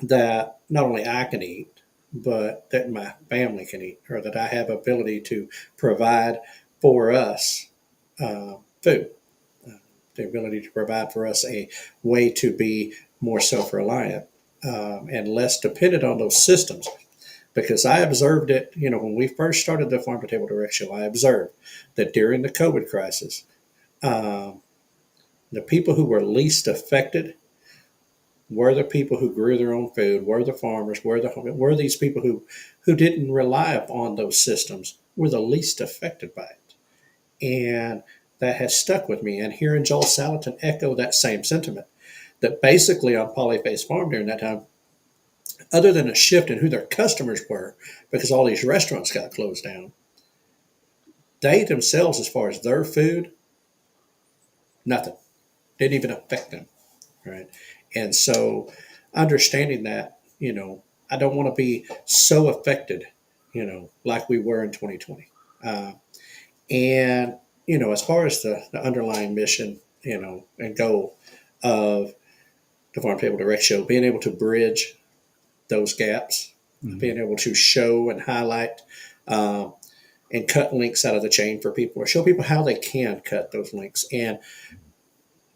that not only I can eat, but that my family can eat, or that I have ability to provide for us food, the ability to provide for us a way to be more self-reliant and less dependent on those systems. Because I observed it, when we first started the Farm to Table Direct Show, I observed that during the COVID crisis, um, the people who were least affected were the people who grew their own food, were the farmers, were these people who didn't rely upon those systems, were the least affected by it. And that has stuck with me. And hearing Joel Salatin echo that same sentiment, that basically on Polyface Farm during that time, other than a shift in who their customers were, because all these restaurants got closed down, they themselves, as far as their food, nothing. Didn't even affect them, right? And so understanding that, I don't want to be so affected, like we were in 2020. And, as far as the underlying mission, and goal of the Farm Table Direct Show, being able to bridge those gaps, being able to show and highlight um, and cut links out of the chain for people, or show people how they can cut those links. And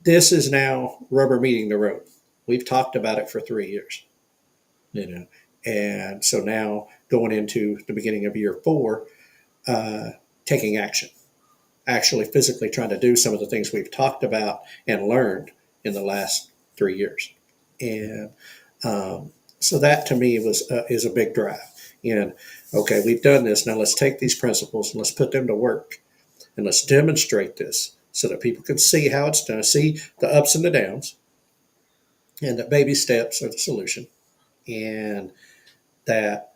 this is now rubber meeting the road. We've talked about it for 3 years, you know, and so now going into the beginning of year four, uh, taking action, actually physically trying to do some of the things we've talked about and learned in the last 3 years. And so that to me is a big drive. And okay, we've done this. Now let's take these principles and let's put them to work, and let's demonstrate this so that people can see how it's done, see the ups and the downs, and that baby steps are the solution, and that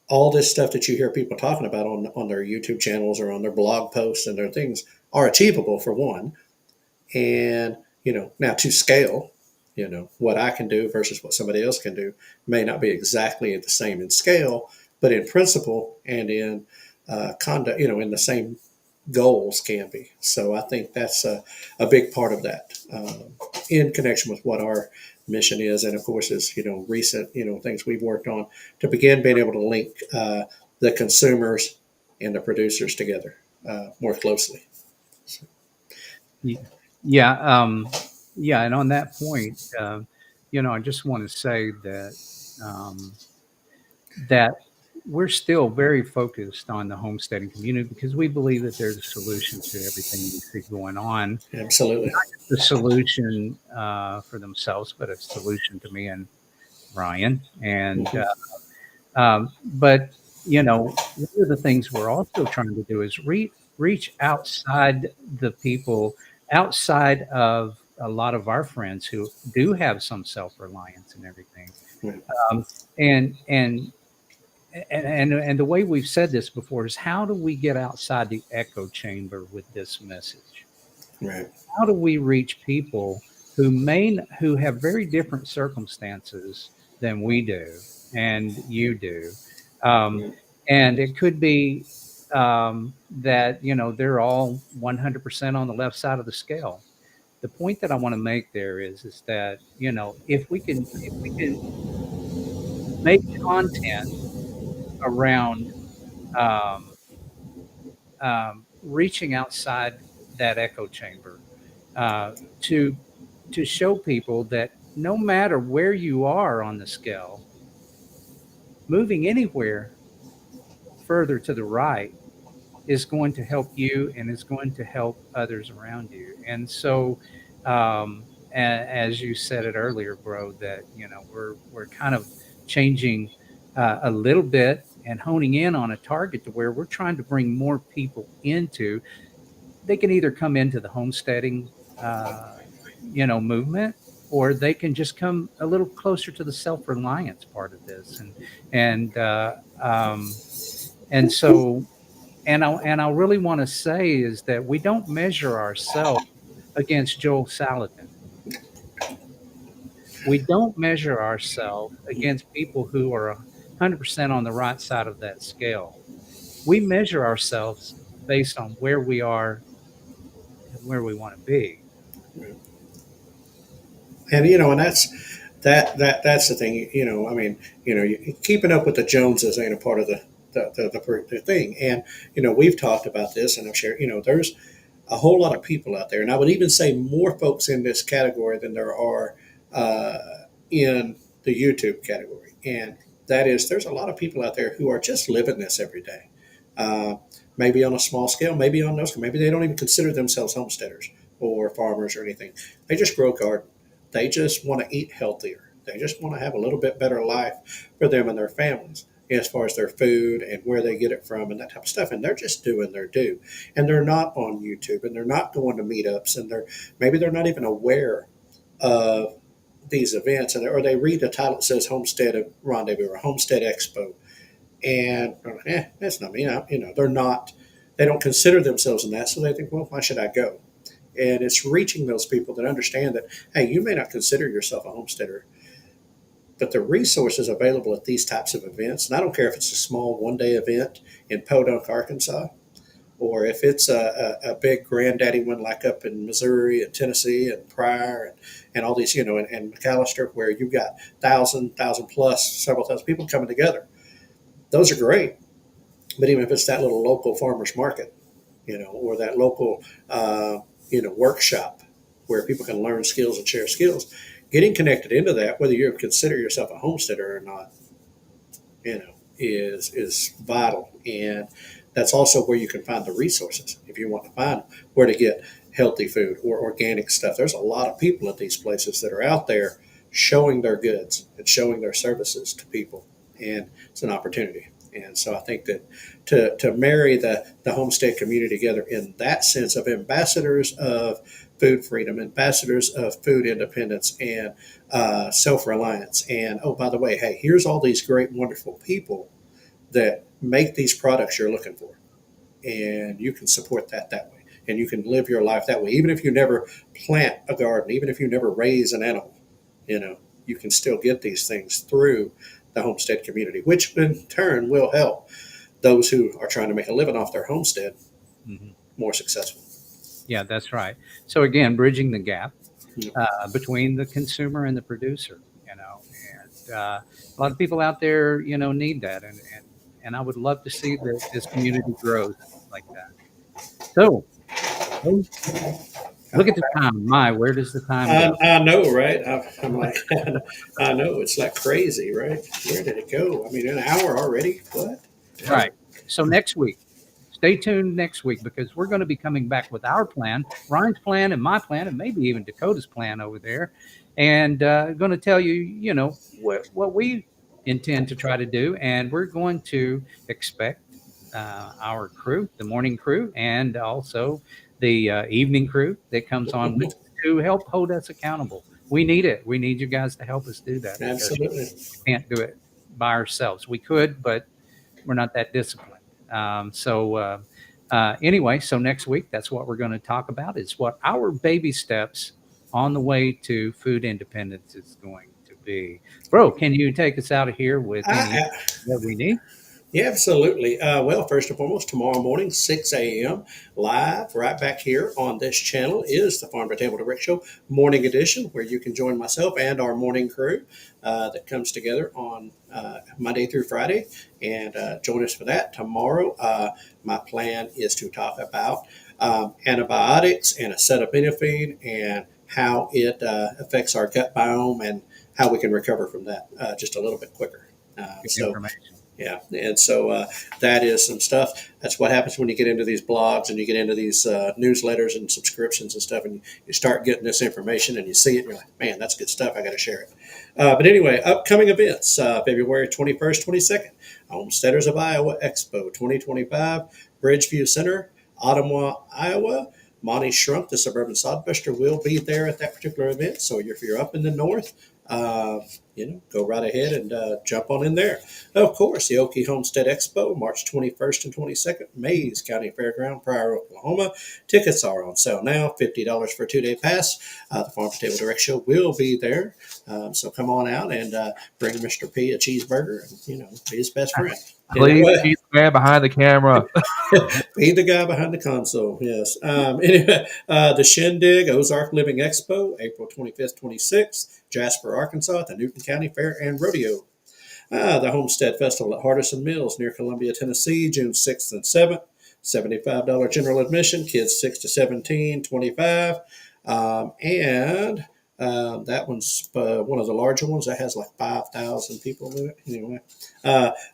all this stuff that you hear people talking about on their YouTube channels or on their blog posts and their things are achievable, for one. And, now to scale, what I can do versus what somebody else can do may not be exactly the same in scale, but in principle and in conduct, in the same goals can be. So I think that's a big part of that, in connection with what our mission is. And of course, is, recent, things we've worked on to begin being able to link the consumers and the producers together more closely. So, Ye yeah, yeah, and on that point, I just wanna say that, um, that we're still very focused on the homesteading community because we believe that there's a solution to everything we see going on. absolutely. Not just a solution, for themselves, but a solution to me and Ryan, and, Mm-hmm. but, one of the things we're also trying to do is reach outside the people, outside of a lot of our friends who do have some self-reliance and everything. Right. Um, and and and the way we've said this before is, how do we get outside the echo chamber with this message? Right. How do we reach people who have very different circumstances than we do and you do? Um, Right. and it could be that they're all 100% on the left side of the scale, the point that I want to make there is that, if we can make content around um, reaching outside that echo chamber, uh, to show people that no matter where you are on the scale, moving anywhere further to the right is going to help you and is going to help others around you. And so, as you said it earlier, bro, that we're kind of changing a little bit and honing in on a target to where we're trying to bring more people into. They can either come into the homesteading, uh, movement, or they can just come a little closer to the self-reliance part of this, and and so and I really want to say is that we don't measure ourselves against Joel Salatin. We don't measure ourselves against people who are 100% on the right side of that scale. We measure ourselves based on where we are and where we want to be. And and that's the thing. I mean, keeping up with the Joneses ain't a part of the thing. And we've talked about this, and I'm sure there's a whole lot of people out there, and I would even say more folks in this category than there are uh, in the YouTube category. And that is, there's a lot of people out there who are just living this every day. Uh, Maybe on a small scale, maybe on no scale, maybe they don't even consider themselves homesteaders or farmers or anything. They just grow garden. They just want to eat healthier. They just want to have a little bit better life for them and their families as far as their food and where they get it from and that type of stuff. And they're just doing their due. And they're not on YouTube and they're not going to meetups and they're not even aware of these events, and or they read the title that says Homestead Rendezvous or Homestead Expo, and that's not me. They're not. They don't consider themselves in that, so they think, well, why should I go? And it's reaching those people that understand that, hey, you may not consider yourself a homesteader, but the resources available at these types of events, and I don't care if it's a small one-day event in Podunk, Arkansas, or if it's a big granddaddy one like up in Missouri and Tennessee and Pryor and all these, and McAllister, where you've got thousand plus, several thousand people coming together. Those are great. But even if it's that little local farmers market, or that local, workshop where people can learn skills and share skills, getting connected into that, whether you consider yourself a homesteader or not, is vital. And that's also where you can find the resources if you want to find where to get healthy food or organic stuff. There's a lot of people at these places that are out there showing their goods and showing their services to people, and it's an opportunity. And so I think that to marry the homestead community together in that sense of ambassadors of food freedom, ambassadors of food independence, and self-reliance. And oh, by the way, hey, here's all these great, wonderful people that make these products you're looking for, and you can support that way, and you can live your life that way, even if you never plant a garden, even if you never raise an animal. You can still get these things through the homestead community, which in turn will help those who are trying to make a living off their homestead Mhm. more successful. Yeah, that's right. So again, bridging the gap Yeah, between the consumer and the producer, and a lot of people out there, need that, and I would love to see that this community grows like that. So, hey, look at the time. My, where does the time go? I know, right? I'm like, I know it's like crazy, right? Where did it go? I mean, an hour already? What? Yeah. Right. So next week, stay tuned next week because we're going to be coming back with our plan, Ryan's plan, and my plan, and maybe even Dakota's plan over there, and going to tell you, what we intend to try to do, and we're going to expect our crew, the morning crew, and also the evening crew that comes on with us to help hold us accountable. We need it. We need you guys to help us do that because Absolutely. we can't do it by ourselves. We could, but we're not that disciplined. Anyway, so next week, that's what we're going to talk about. Is what our baby steps on the way to food independence is going to be. Bro, can you take us out of here with any I, that we need? Yeah, absolutely. Well, first and foremost, tomorrow morning, 6 a.m., live right back here on this channel is the Farm to Table Direct Show Morning Edition, where you can join myself and our morning crew that comes together on Monday through Friday and join us for that. Tomorrow, my plan is to talk about antibiotics and acetaminophen and how it affects our gut biome and how we can recover from that just a little bit quicker. Good So information. yeah, and so that is some stuff. That's what happens when you get into these blogs and you get into these newsletters and subscriptions and stuff, and you start getting this information and you see it, and you're like, man, that's good stuff. I got to share it. But anyway, upcoming events: February 21st, 22nd, Homesteaders of Iowa Expo 2025, Bridgeview Center, Ottumwa, Iowa. Monty Shrunk, the suburban sodbuster, will be there at that particular event. So if you're up in the north, uh, go right ahead and jump on in there. Of course, the Okie Homestead Expo, March 21st and 22nd, Mays County Fairground, Pryor, Oklahoma. Tickets are on sale now, $50 for a 2-day pass. The Farm to Table Direct Show will be there. So come on out and bring Mr. P a cheeseburger and, be his best friend. Please Anyway, be the man behind the camera. be the guy behind the console, yes. Anyway, the Shindig Ozark Living Expo, April 25th, 26th, Jasper, Arkansas, at the Newton County Fair and Rodeo. The Homestead Festival at Hardison Mills near Columbia, Tennessee, June 6th and 7th. $75 general admission, kids 6 to 17, 25. And that one's one of the larger ones that has like 5,000 people in it. Anyway,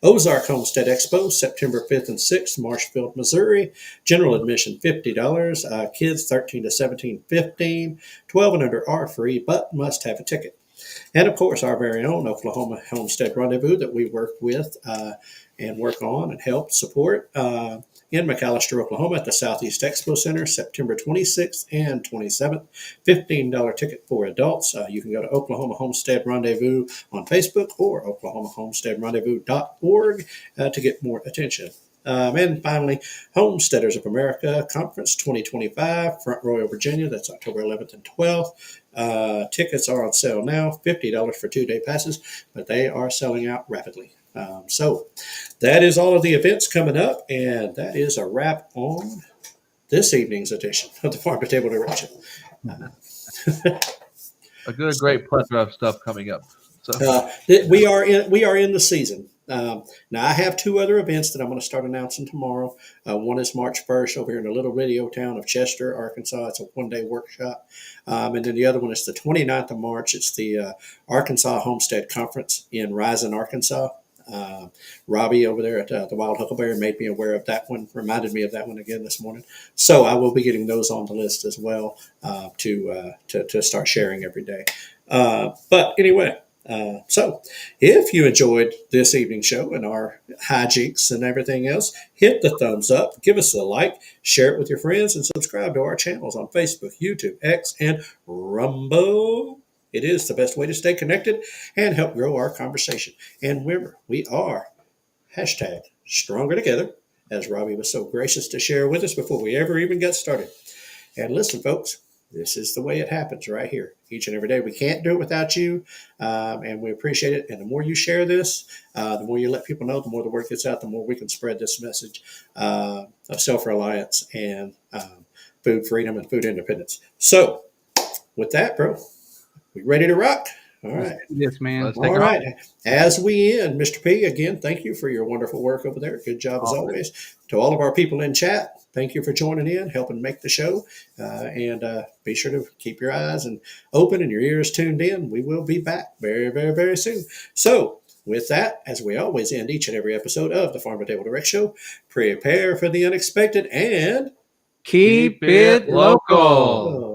Ozark Homestead Expo, September 5th and 6th, Marshfield, Missouri. General admission $50. Kids 13 to 17, 15. 12 and under are free, but must have a ticket. And of course, our very own Oklahoma Homestead Rendezvous that we work with and work on and help support in McAllister, Oklahoma at the Southeast Expo Center, September 26th and 27th. $15 ticket for adults. You can go to Oklahoma Homestead Rendezvous on Facebook or oklahomahomesteadrendezvous.org to get more attention. And finally, Homesteaders of America Conference 2025, Front Royal, Virginia. That's October 11th and 12th. Tickets are on sale now, $50 for 2-day passes, but they are selling out rapidly. So that is all of the events coming up, and that is a wrap on this evening's edition of the Farm to Table Direction. A great plethora of stuff coming up. So We are in the season. Now I have 2 other events that I'm going to start announcing tomorrow. One is March 1st over here in the little radio town of Chester, Arkansas. It's a 1-day workshop. And then the other one is the 29th of March. It's the Arkansas Homestead Conference in Rising, Arkansas. Robbie over there at the Wild Huckleberry made me aware of that one, reminded me of that one again this morning. So I will be getting those on the list as well to start sharing every day. But anyway, so if you enjoyed this evening's show and our hijinks and everything else, hit the thumbs up, give us a like, share it with your friends, and subscribe to our channels on Facebook, YouTube, X, and Rumble. It is the best way to stay connected and help grow our conversation. And remember, we are hashtag stronger together, as Robbie was so gracious to share with us before we ever even got started. And listen, folks, this is the way it happens right here, each and every day. We can't do it without you, and we appreciate it. And the more you share this, the more you let people know, the more the word gets out, the more we can spread this message of self-reliance and food freedom and food independence. So with that, bro, we ready to rock? All right. Yes, man. All right. As we end, Mr. P, again, thank you for your wonderful work over there. Good job as always. To all of our people in chat, thank you for joining in, helping make the show. And be sure to keep your eyes open and your ears tuned in. We will be back very, very, very soon. So with that, as we always end each and every episode of the Farm to Table Direct Show, prepare for the unexpected and keep it local.